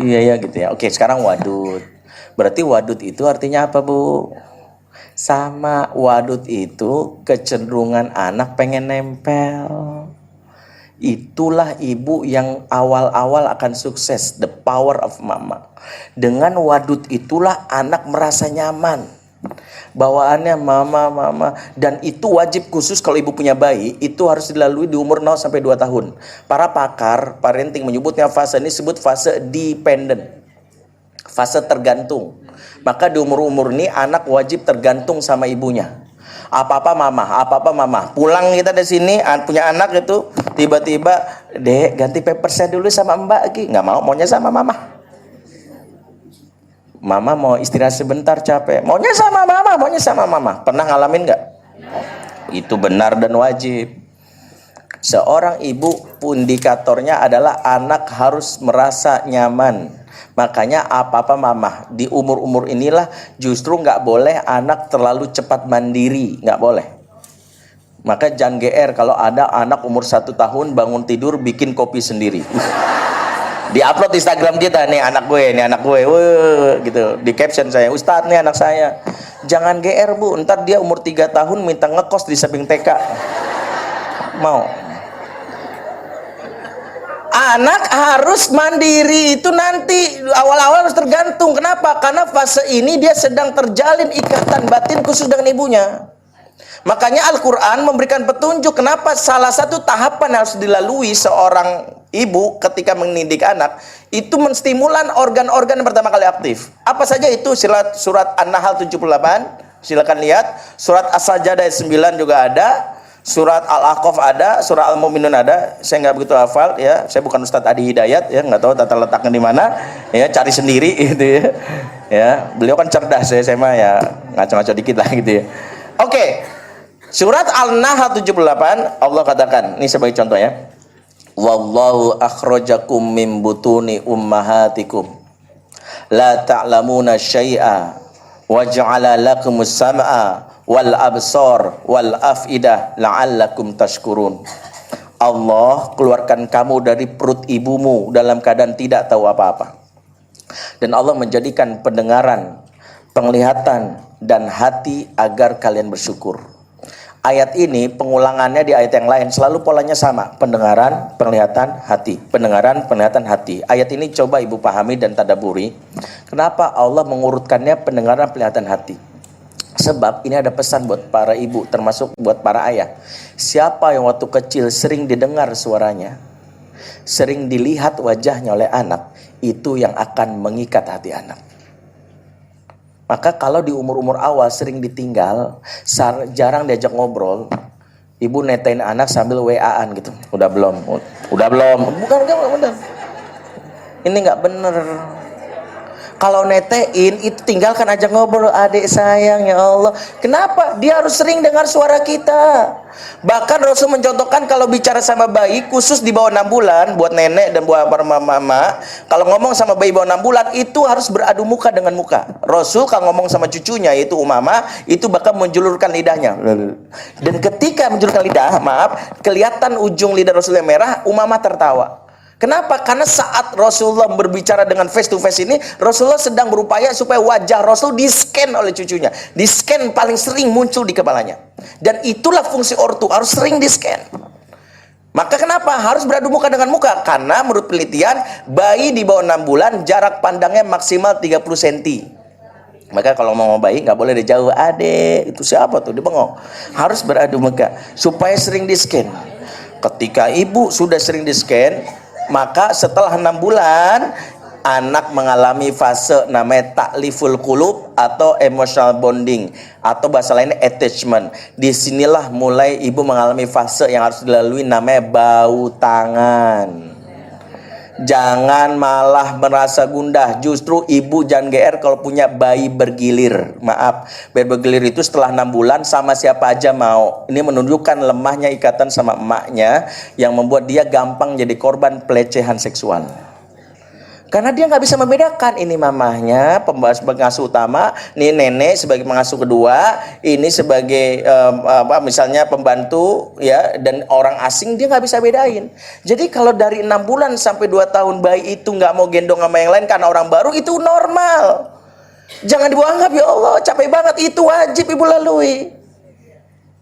Iya ya gitu ya. Oke, sekarang wadud. Berarti wadud itu artinya apa bu? Sama, wadud itu kecenderungan anak pengen nempel. Itulah ibu yang awal-awal akan sukses, the power of mama. Dengan wadud itulah anak merasa nyaman. Bawaannya mama, dan itu wajib khusus kalau ibu punya bayi, itu harus dilalui di umur 0 sampai 2 tahun. Para pakar parenting menyebutnya fase ini disebut fase dependent. Fase tergantung. Maka di umur-umur ini anak wajib tergantung sama ibunya. Apa-apa mama. Pulang kita dari sini punya anak itu tiba-tiba, Dek ganti pampersnya dulu sama Mbak lagi. Nggak mau, maunya sama mama. Mama mau istirahat sebentar capek. Maunya sama mama. Pernah ngalamin nggak? Itu benar dan wajib. Seorang ibu indikatornya adalah anak harus merasa nyaman. Makanya apa-apa mama. Di umur-umur inilah justru nggak boleh anak terlalu cepat mandiri, nggak boleh. Maka jangan GR kalau ada anak umur 1 tahun bangun tidur bikin kopi sendiri. Di-upload Instagram kita, nih anak gue, gitu. Di caption saya, Ustadz nih anak saya. Jangan GR bu, ntar dia umur 3 tahun minta ngekos di samping TK. Mau? Anak harus mandiri, itu nanti awal-awal harus tergantung. Kenapa? Karena fase ini dia sedang terjalin ikatan batin khusus dengan ibunya. Makanya Al-Quran memberikan petunjuk kenapa salah satu tahapan yang harus dilalui seorang ibu ketika mendidik anak itu menstimulan organ-organ yang pertama kali aktif. Apa saja itu? Surat An-Nahl 78, silakan lihat. Surat As-Sajdah ayat 9 juga ada. Surat Al-Ahqaf ada, surah Al-Mu'minun ada. Saya nggak begitu hafal ya. Saya bukan Ustadz Adi Hidayat ya, nggak tahu tata letaknya di mana. Ya, cari sendiri gitu ya. Ya, beliau kan cerdas ya, saya mah ya ngaco-ngaco dikit lah gitu ya. Oke. Surat Al-Nahl 78 Allah katakan, ini sebagai contoh ya. Wallahu akhrajakum min butuni ummahatikum la ta'lamuna syai'a wa ja'ala lakumus sam'a wal absar wal afidah la'allakum tashkurun. Allah keluarkan kamu dari perut ibumu dalam keadaan tidak tahu apa-apa. Dan Allah menjadikan pendengaran, penglihatan dan hati agar kalian bersyukur. Ayat ini pengulangannya di ayat yang lain selalu polanya sama, pendengaran, penglihatan, hati. Pendengaran, penglihatan, hati. Ayat ini coba ibu pahami dan tadaburi. Kenapa Allah mengurutkannya pendengaran, penglihatan, hati? Sebab ini ada pesan buat para ibu, termasuk buat para ayah. Siapa yang waktu kecil sering didengar suaranya, sering dilihat wajahnya oleh anak, itu yang akan mengikat hati anak. Maka kalau di umur-umur awal sering ditinggal, jarang diajak ngobrol, ibu netain anak sambil WA-an gitu. Udah belum? Udah belum? Bukan, bener. Ini nggak bener. Kalau netein itu tinggalkan aja ngobrol, adik sayang ya Allah. Kenapa? Dia harus sering dengar suara kita. Bahkan Rasul mencontohkan kalau bicara sama bayi khusus di bawah 6 bulan, buat nenek dan buat para mama, kalau ngomong sama bayi bawah 6 bulan itu harus beradu muka dengan muka. Rasul kalau ngomong sama cucunya yaitu Umamah, itu bakal menjulurkan lidahnya. Dan ketika menjulurkan lidah, kelihatan ujung lidah Rasul yang merah, Umamah tertawa. Kenapa? Karena saat Rasulullah berbicara dengan face to face ini, Rasulullah sedang berupaya supaya wajah Rasul di-scan oleh cucunya. Di-scan paling sering muncul di kepalanya. Dan itulah fungsi ortu, harus sering di-scan. Maka kenapa? Harus beradu muka dengan muka. Karena menurut penelitian, bayi di bawah 6 bulan jarak pandangnya maksimal 30 cm. Maka kalau mau bayi nggak boleh dari jauh. Adek, itu siapa tuh? Dia bengong. Harus beradu muka supaya sering di-scan. Ketika ibu sudah sering di-scan, maka setelah 6 bulan anak mengalami fase namanya takliful qulub atau emotional bonding atau bahasa lainnya attachment. Disinilah mulai ibu mengalami fase yang harus dilalui namanya bau tangan. Jangan malah merasa gundah. Justru ibu jangan GR kalau punya bayi bergilir. Maaf, bayi bergilir itu setelah 6 bulan sama siapa aja mau. Ini menunjukkan lemahnya ikatan sama emaknya yang membuat dia gampang jadi korban pelecehan seksual. Karena dia nggak bisa membedakan ini mamahnya pengasuh utama, ini nenek sebagai pengasuh kedua, ini sebagai misalnya pembantu ya, dan orang asing dia nggak bisa bedain. Jadi kalau dari 6 bulan sampai 2 tahun bayi itu nggak mau gendong sama yang lain karena orang baru, itu normal. Jangan dianggap ya Allah capek banget, itu wajib ibu lalui.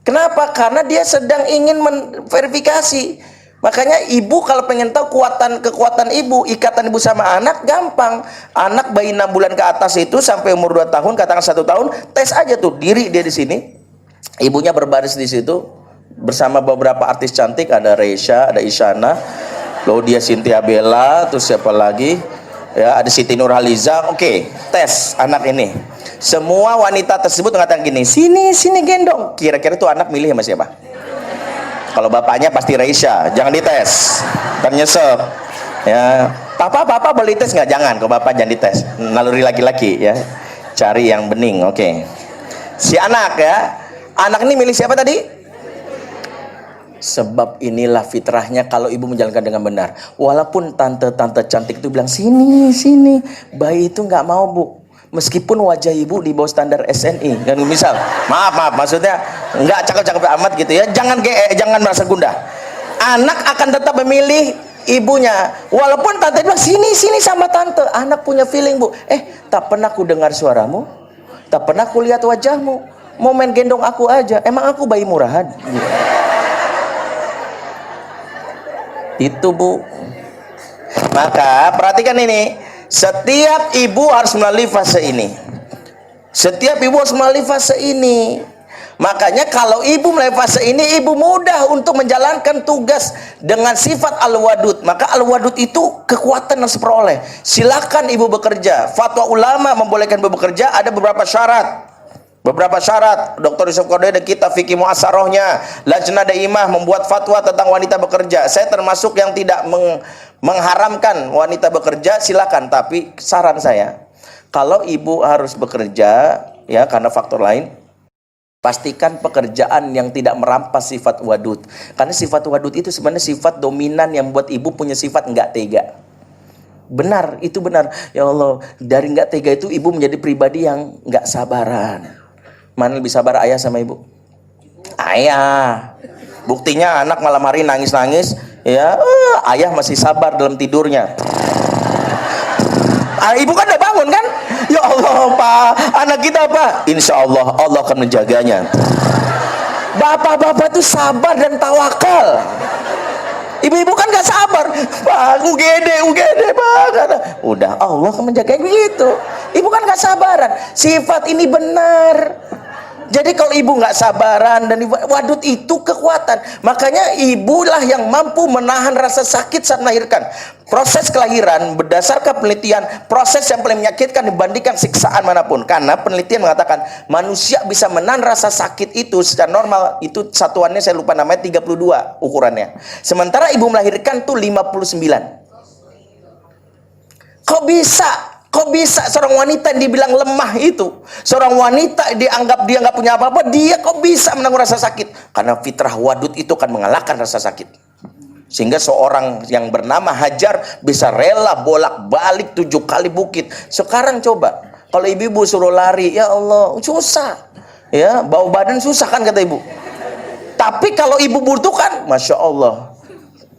Kenapa? Karena dia sedang ingin verifikasi. Makanya ibu kalau pengen tahu kekuatan ibu, ikatan ibu sama anak gampang. Anak bayi 6 bulan ke atas itu sampai umur 2 tahun, katakan 1 tahun, tes aja tuh diri dia di sini. Ibunya berbaris di situ bersama beberapa artis cantik, ada Reisha, ada Isyana, Laudia Cynthia Bella, terus siapa lagi? Ya, ada Siti Nurhaliza. Oke, tes anak ini. Semua wanita tersebut mengatakan gini, sini gendong. Kira-kira tuh anak milih sama siapa? Kalau bapaknya pasti Reisha, jangan dites, ternyesek. Ya, papa boleh tes nggak? Jangan, kalau bapak jangan dites. Naluri laki-laki ya, cari yang bening. Oke. Si anak ya, anak ini milih siapa tadi? Sebab inilah fitrahnya kalau ibu menjalankan dengan benar. Walaupun tante-tante cantik itu bilang sini, bayi itu nggak mau bu. Meskipun wajah ibu di bawah standar SNI, dan misal, maaf, maksudnya nggak cakep-cakep amat gitu ya, jangan merasa gundah. Anak akan tetap memilih ibunya, walaupun tante bilang sini sama tante. Anak punya feeling bu, tak pernah ku dengar suaramu, tak pernah ku lihat wajahmu, mau main gendong aku aja, emang aku bayi murahan? Itu bu. Maka perhatikan ini. Setiap ibu harus melalui fase ini. Makanya kalau ibu melalui fase ini, ibu mudah untuk menjalankan tugas dengan sifat al-wadud. Maka al-wadud itu kekuatan yang diperoleh. Silakan ibu bekerja. Fatwa ulama membolehkan ibu bekerja, ada beberapa syarat. Beberapa syarat, Dr. Yusuf Qaradawi dan kitab fikih mu'assarohnya, Lajnah Daimah membuat fatwa tentang wanita bekerja. Saya termasuk yang tidak mengharamkan wanita bekerja, silakan. Tapi saran saya, kalau ibu harus bekerja, ya karena faktor lain, pastikan pekerjaan yang tidak merampas sifat wadud. Karena sifat wadud itu sebenarnya sifat dominan yang membuat ibu punya sifat nggak tega. Benar, itu benar. Ya Allah, dari nggak tega itu ibu menjadi pribadi yang nggak sabaran. Mana lebih sabar, ayah sama ibu? Ayah. Buktinya anak malam hari nangis-nangis, ya ayah masih sabar dalam tidurnya. Ibu kan udah bangun kan? Ya Allah Pak, anak kita Pak, insya Allah Allah akan menjaganya. Bapak-bapak itu sabar dan tawakal. Ibu-ibu kan gak sabar, Pak, UGD Pak. Udah, Allah akan menjaga begitu. Ibu kan gak sabaran. Sifat ini benar. Jadi kalau ibu nggak sabaran dan wadud itu kekuatan, makanya ibulah yang mampu menahan rasa sakit saat melahirkan. Proses kelahiran berdasarkan penelitian, proses yang paling menyakitkan dibandingkan siksaan manapun. Karena penelitian mengatakan manusia bisa menahan rasa sakit itu secara normal, itu satuannya saya lupa namanya, 32 ukurannya. Sementara ibu melahirkan tuh 59. Kok bisa? Kok bisa seorang wanita yang dibilang lemah itu, seorang wanita dianggap dia nggak punya apa-apa, dia kok bisa menanggung rasa sakit? Karena fitrah wadud itu akan mengalahkan rasa sakit. Sehingga seorang yang bernama Hajar bisa rela bolak-balik 7 kali bukit. Sekarang coba, kalau ibu-ibu suruh lari, ya Allah, susah. Ya, bau badan susah kan kata ibu. Tapi kalau ibu butuhkan, Masya Allah,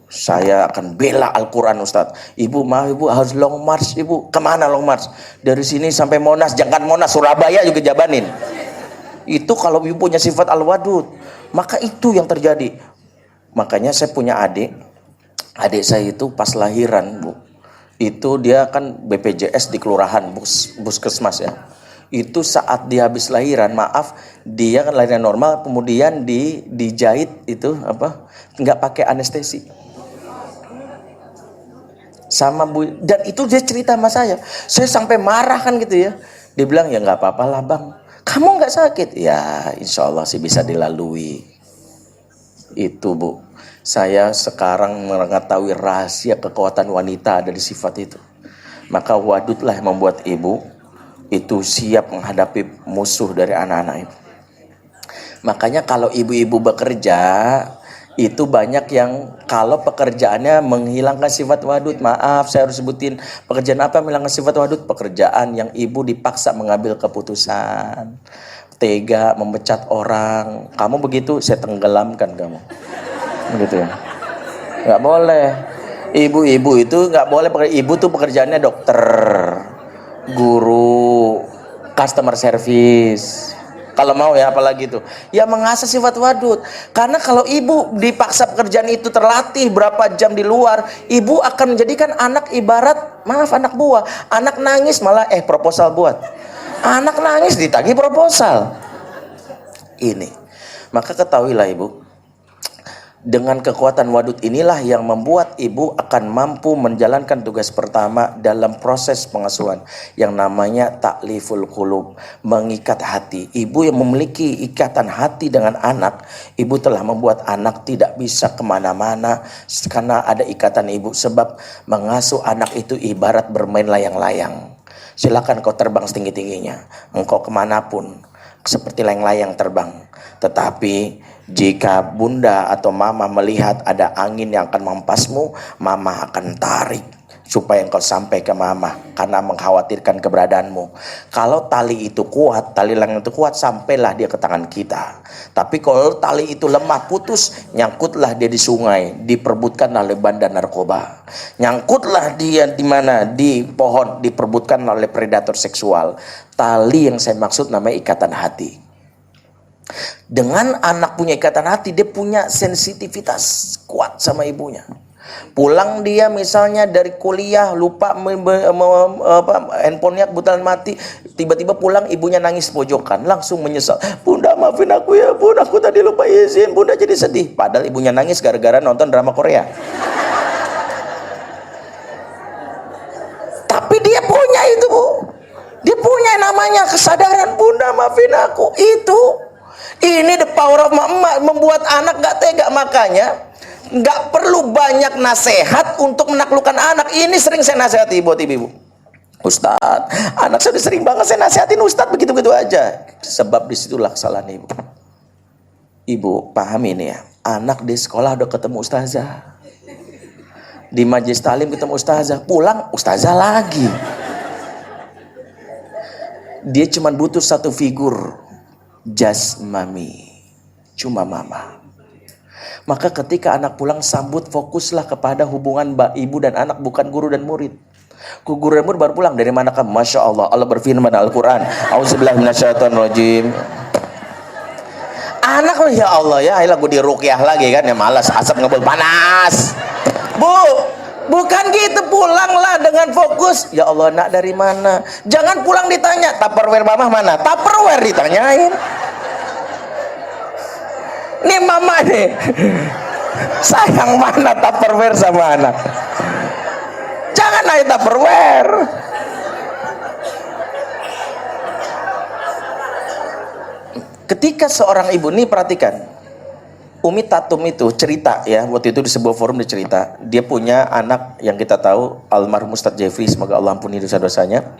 saya akan bela Al-Quran Ustadz. Ibu mau, ibu harus long march. Ibu kemana long march? Dari sini sampai Monas, jangan Monas, Surabaya juga jabanin. Itu kalau ibu punya sifat al-wadud, maka itu yang terjadi. Makanya saya punya adik saya itu pas lahiran Bu, itu dia kan BPJS di kelurahan, puskesmas ya. Itu saat dia habis lahiran, maaf, dia kan lahiran normal, kemudian dijahit itu apa, nggak pakai anestesi sama Bu, dan itu dia cerita sama saya sampai marah kan gitu ya. Dia bilang, ya nggak apa-apa lah bang, kamu nggak sakit ya, insya Allah sih bisa dilalui. Itu Bu, saya sekarang mengetahui rahasia kekuatan wanita ada di sifat itu. Maka wadudlah yang membuat ibu itu siap menghadapi musuh dari anak-anak itu. Makanya kalau ibu-ibu bekerja, itu banyak yang kalau pekerjaannya menghilangkan sifat wadud, maaf saya harus sebutin pekerjaan apa yang menghilangkan sifat wadud, pekerjaan yang ibu dipaksa mengambil keputusan, tega memecat orang, kamu begitu saya tenggelamkan kamu, begitu ya, nggak boleh. Ibu-ibu itu nggak boleh, ibu tuh pekerjaannya dokter, guru, customer service. Kalau mau ya, apalagi itu ya mengasah sifat wadud. Karena kalau ibu dipaksa pekerjaan itu terlatih berapa jam di luar, ibu akan menjadikan anak ibarat, maaf, anak buah. Anak nangis malah proposal buat. Anak nangis ditagih proposal. Ini. Maka ketahuilah ibu, dengan kekuatan wadud inilah yang membuat ibu akan mampu menjalankan tugas pertama dalam proses pengasuhan yang namanya takliful qulub, mengikat hati. Ibu yang memiliki ikatan hati dengan anak, ibu telah membuat anak tidak bisa kemana-mana karena ada ikatan ibu. Sebab mengasuh anak itu ibarat bermain layang-layang. Silakan kau terbang setinggi-tingginya, engkau kemanapun seperti layang-layang terbang. Tetapi jika bunda atau mama melihat ada angin yang akan menghempasmu, mama akan tarik supaya engkau sampai ke mama karena mengkhawatirkan keberadaanmu. Kalau tali itu kuat, tali layang itu kuat, sampailah dia ke tangan kita. Tapi kalau tali itu lemah, putus, nyangkutlah dia di sungai, diperbutkan oleh bandar narkoba. Nyangkutlah dia di mana? Di pohon, diperbutkan oleh predator seksual. Tali yang saya maksud namanya ikatan hati. Dengan anak punya ikatan hati, dia punya sensitivitas kuat sama ibunya. Pulang dia misalnya dari kuliah lupa handphonenya kebetulan mati, tiba-tiba pulang ibunya nangis pojokan, langsung menyesal, bunda maafin aku ya bunda, aku tadi lupa izin, bunda jadi sedih. Padahal ibunya nangis gara-gara nonton drama Korea. Tapi dia punya itu Bu. Dia punya namanya kesadaran, bunda maafin aku. Ini the power of emak membuat anak gak tega. Makanya gak perlu banyak nasihat untuk menaklukkan anak. Ini sering saya nasihati buat ibu-ibu. Ustadz, anak saya udah sering banget saya nasihatin Ustadz begitu-begitu aja. Sebab disitulah kesalahan ibu. Ibu pahami ini ya, anak di sekolah udah ketemu ustazah, di majelis talim ketemu ustazah, pulang ustazah lagi. Dia cuma butuh satu figur, just mami, cuma mama. Maka ketika anak pulang, sambut, fokuslah kepada hubungan ibu dan anak, bukan guru dan murid. Guru dan murid baru pulang, dari mana kamu? Masya Allah, Allah berfirman dalam Al-Quran, A'udzubillahi minasyaitonirrajim. Anak, ya Allah ya, ayolah gue diruqyah lagi kan, ya malas, asap ngebul panas. Bukan gitu, pulanglah dengan fokus. Ya Allah, nak dari mana? Jangan pulang ditanya, Tupperware mama mana? Tupperware ditanyain. Nih mama nih, sayang mana Tupperware sama anak? Jangan nanya Tupperware. Ketika seorang ibu, nih perhatikan, Umi Tatum itu cerita ya, waktu itu di sebuah forum dia cerita, dia punya anak yang kita tahu almarhum Ustadz Jeffrey, semoga Allah ampuni dosa-dosanya.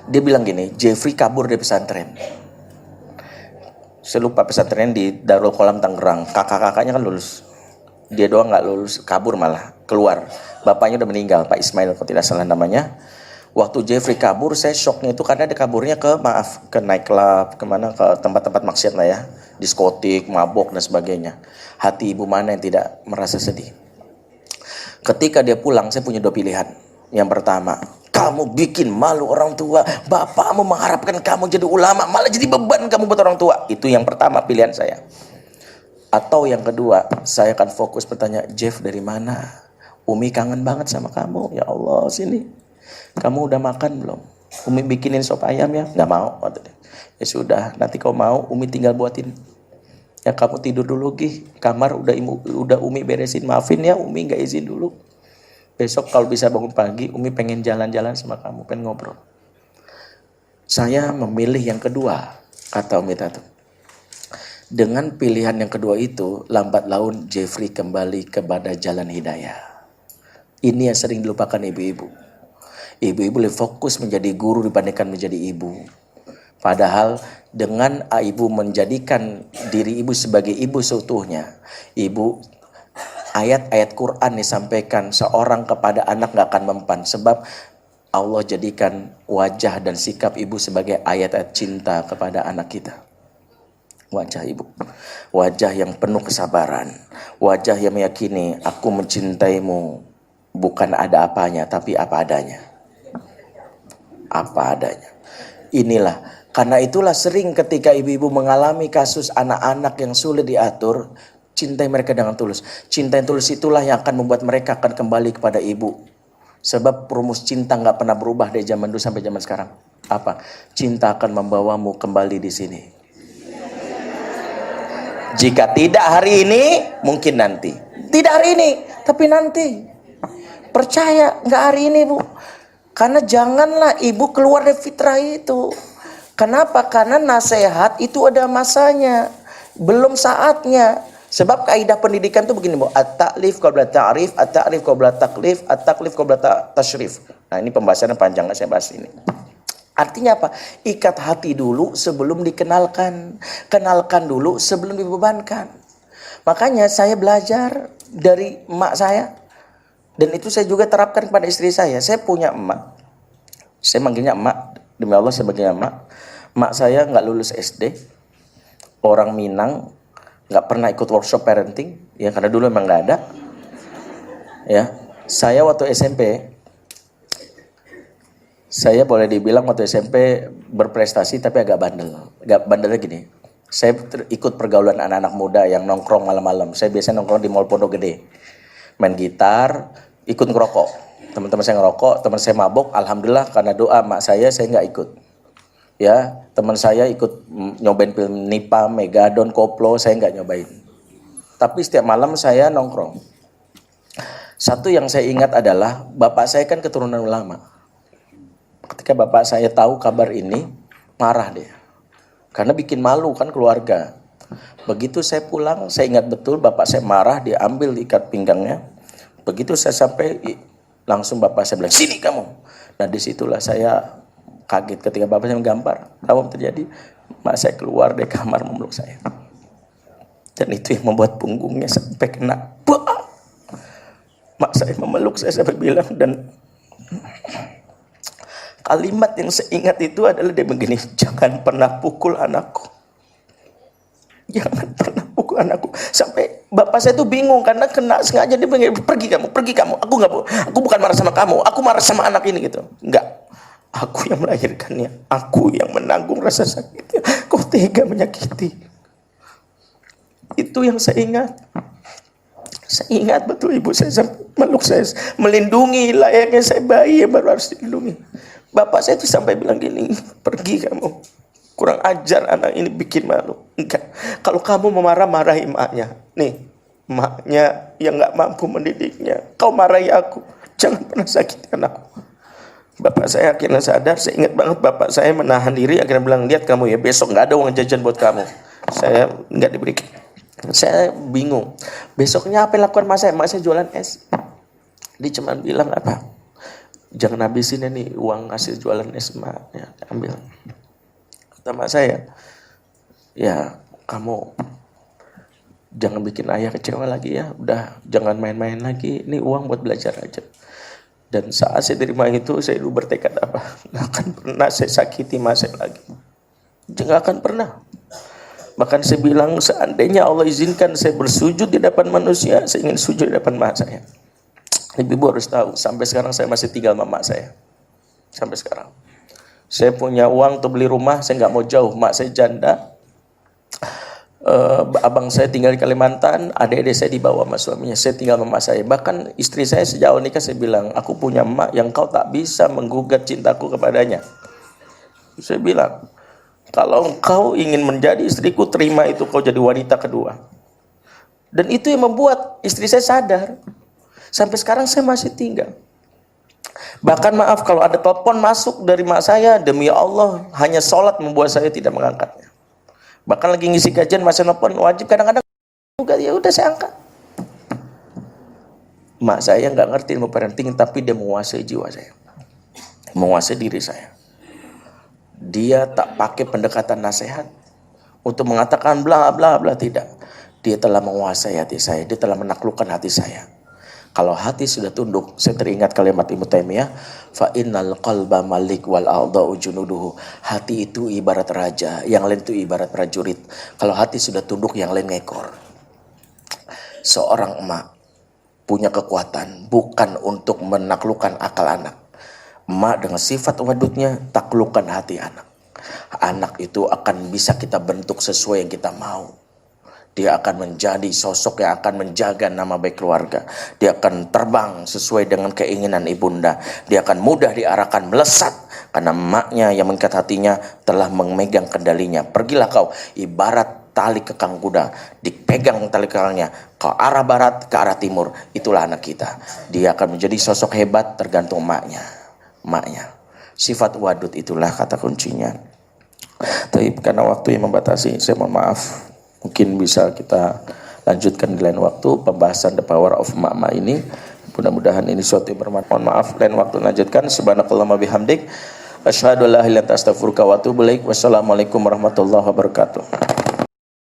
Dia bilang gini, Jeffrey kabur dari pesantren. Saya lupa pesantren di Darul Qolam Tangerang. Kakak-kakaknya kan lulus, dia doang nggak lulus, kabur malah keluar. Bapaknya udah meninggal, Pak Ismail kalau tidak salah namanya. Waktu Jeffrey kabur, saya shocknya itu karena dia kaburnya ke nightclub, kemana, ke tempat-tempat maksiat lah ya, diskotik, mabok dan sebagainya. Hati ibu mana yang tidak merasa sedih? Ketika dia pulang, saya punya dua pilihan. Yang pertama, kamu bikin malu orang tua, bapakmu mengharapkan kamu jadi ulama, malah jadi beban kamu buat orang tua. Itu yang pertama pilihan saya. Atau yang kedua, saya akan fokus bertanya, Jeff dari mana? Umi kangen banget sama kamu, ya Allah sini. Kamu udah makan belum? Umi bikinin sop ayam ya? Nggak mau. Ya sudah, nanti kau mau Umi tinggal buatin. Ya kamu tidur dulu Gih, kamar udah Umi beresin, maafin ya Umi nggak izin dulu. Besok kalau bisa bangun pagi, Umi pengen jalan-jalan sama kamu, pengen ngobrol. Saya memilih yang kedua, kata Umi Tatum. Dengan pilihan yang kedua itu, lambat laun Jeffrey kembali kepada jalan hidayah. Ini yang sering dilupakan ibu-ibu. Ibu-ibu lebih fokus menjadi guru dibandingkan menjadi ibu. Padahal dengan ibu menjadikan diri ibu sebagai ibu seutuhnya, ibu, ayat-ayat Quran disampaikan seorang kepada anak gak akan mempan. Sebab Allah jadikan wajah dan sikap ibu sebagai ayat-ayat cinta kepada anak kita. Wajah ibu, wajah yang penuh kesabaran, wajah yang meyakini aku mencintaimu bukan ada apanya tapi apa adanya. Apa adanya. Inilah, karena itulah sering ketika ibu-ibu mengalami kasus anak-anak yang sulit diatur, cintai mereka dengan tulus. Cinta yang tulus itulah yang akan membuat mereka akan kembali kepada ibu. Sebab rumus cinta nggak pernah berubah dari zaman dulu sampai zaman sekarang. Apa? Cinta akan membawamu kembali di sini. Jika tidak hari ini, mungkin nanti. Tidak hari ini, tapi nanti. Percaya, nggak hari ini bu. Karena janganlah ibu keluar dari fitrah itu. Kenapa? Karena nasihat itu ada masanya, belum saatnya. Sebab kaidah pendidikan itu begini, Bu. At-ta'lif qabla ta'rif, at-ta'rif qabla taklif, at-taklif qabla tasyrif. Nah, ini pembahasannya panjang, nggak saya bahas ini. Artinya apa? Ikat hati dulu sebelum dikenalkan. Kenalkan dulu sebelum dibebankan. Makanya saya belajar dari emak saya. Dan itu saya juga terapkan kepada istri saya. Saya punya emak. Saya manggilnya emak. Demi Allah saya manggilnya emak. Emak saya nggak lulus SD. Orang Minang. Nggak pernah ikut workshop parenting. Ya karena dulu emang nggak ada. Ya, saya waktu SMP. Saya boleh dibilang waktu SMP berprestasi tapi agak bandel. Agak bandelnya gini. Saya ikut pergaulan anak-anak muda yang nongkrong malam-malam. Saya biasanya nongkrong di Mall Pondok Gede. Main gitar, ikut ngerokok. Teman-teman saya ngerokok, teman saya mabok. Alhamdulillah karena doa mak saya nggak ikut. Ya, teman saya ikut nyobain pil Nipa, Megadon, Koplo, saya nggak nyobain. Tapi setiap malam saya nongkrong. Satu yang saya ingat adalah bapak saya kan keturunan ulama. Ketika bapak saya tahu kabar ini, marah dia. Karena bikin malu kan keluarga. Begitu saya pulang, saya ingat betul bapak saya marah, dia ambil ikat pinggangnya. Begitu saya sampai, langsung bapak saya bilang, sini kamu. Nah disitulah saya kaget ketika bapak saya menggampar. Tahu apa terjadi? Mak saya keluar dari kamar memeluk saya. Dan itu yang membuat punggungnya sampai kena. Bah! Mak saya memeluk saya sampai bilang, dan kalimat yang saya ingat itu adalah dia begini, jangan pernah pukul anakku. Jangan pernah pukul anakku. Sampai bapak saya tuh bingung karena kena sengaja, dia bilang, pergi kamu. Aku bukan marah sama kamu, aku marah sama anak ini gitu. Enggak. Aku yang melahirkannya, aku yang menanggung rasa sakitnya. Kau tega menyakiti. Itu yang saya ingat. Saya ingat betul ibu saya meluk saya, melindungi layaknya saya bayi yang baru harus dilindungi. Bapak saya itu sampai bilang gini, pergi kamu. Kurang ajar anak ini, bikin malu. Enggak. Kalau kamu memarah, marahi emaknya. Nih, emaknya yang gak mampu mendidiknya. Kau marahi aku. Jangan pernah sakiti anakku. Bapak saya akhirnya sadar, saya ingat banget bapak saya menahan diri, akhirnya bilang, lihat kamu ya, besok nggak ada uang jajan buat kamu. Saya nggak diberi. Saya bingung. Besoknya apa yang lakukan mas saya? Mas saya jualan es. Dia cuma bilang apa? Jangan habisin ini uang hasil jualan es, mak. Ya, ambil. Kata mak saya, ya kamu jangan bikin ayah kecewa lagi ya. Udah jangan main-main lagi. Ini uang buat belajar aja. Dan saat saya terima itu, saya dulu bertekad apa? Nggak akan pernah saya sakiti mas saya lagi. Nggak akan pernah. Bahkan saya bilang, seandainya Allah izinkan saya bersujud di depan manusia, saya ingin sujud di depan mak saya. Ibu harus tahu, sampai sekarang saya masih tinggal sama mak saya. Sampai sekarang. Saya punya uang untuk beli rumah, saya nggak mau jauh. Mak saya janda. Abang saya tinggal di Kalimantan, adik-adik saya dibawa sama suaminya, saya tinggal sama emak saya. Bahkan istri saya sejak awal nikah saya bilang, aku punya emak yang kau tak bisa menggugat cintaku kepadanya. Saya bilang, kalau engkau ingin menjadi istriku, terima itu, kau jadi wanita kedua. Dan itu yang membuat istri saya sadar. Sampai sekarang saya masih tinggal. Bahkan maaf, kalau ada telepon masuk dari mak saya, demi Allah, hanya sholat membuat saya tidak mengangkatnya. Bahkan lagi ngisi kajian masih nelfon wajib, kadang-kadang ya udah saya angkat. Mak saya nggak ngerti ilmu parenting, tapi dia menguasai jiwa saya, menguasai diri saya. Dia tak pakai pendekatan nasihat untuk mengatakan bla bla bla, tidak. Dia telah menguasai hati saya, dia telah menaklukkan hati saya. Kalau hati sudah tunduk, saya teringat kalimat Ibnu Taimiyah, fa innal qalba malik wal a'dha'u junuduhu. Hati itu ibarat raja, yang lain itu ibarat prajurit. Kalau hati sudah tunduk, yang lain ngekor. Seorang emak punya kekuatan bukan untuk menaklukkan akal anak. Emak dengan sifat wadudnya taklukkan hati anak. Anak itu akan bisa kita bentuk sesuai yang kita mau. Dia akan menjadi sosok yang akan menjaga nama baik keluarga. Dia akan terbang sesuai dengan keinginan ibunda. Dia akan mudah diarahkan melesat. Karena emaknya yang mengikat hatinya telah memegang kendalinya. Pergilah kau, ibarat tali kekang kuda. Dipegang tali kekangnya ke arah barat, ke arah timur. Itulah anak kita. Dia akan menjadi sosok hebat tergantung emaknya. Sifat wadud itulah kata kuncinya. Tapi karena waktu yang membatasi, saya mohon maaf. Mungkin bisa kita lanjutkan di lain waktu pembahasan the power of emak-emak ini. Mudah-mudahan ini suatu yang bermanfaat. Mohon maaf, lain waktu lanjutkan. Subhanakallahumma bihamdik, asyhadu an la ilaha illa anta astaghfiruka wa atubu ilaik. Wassalamualaikum warahmatullahi wabarakatuh.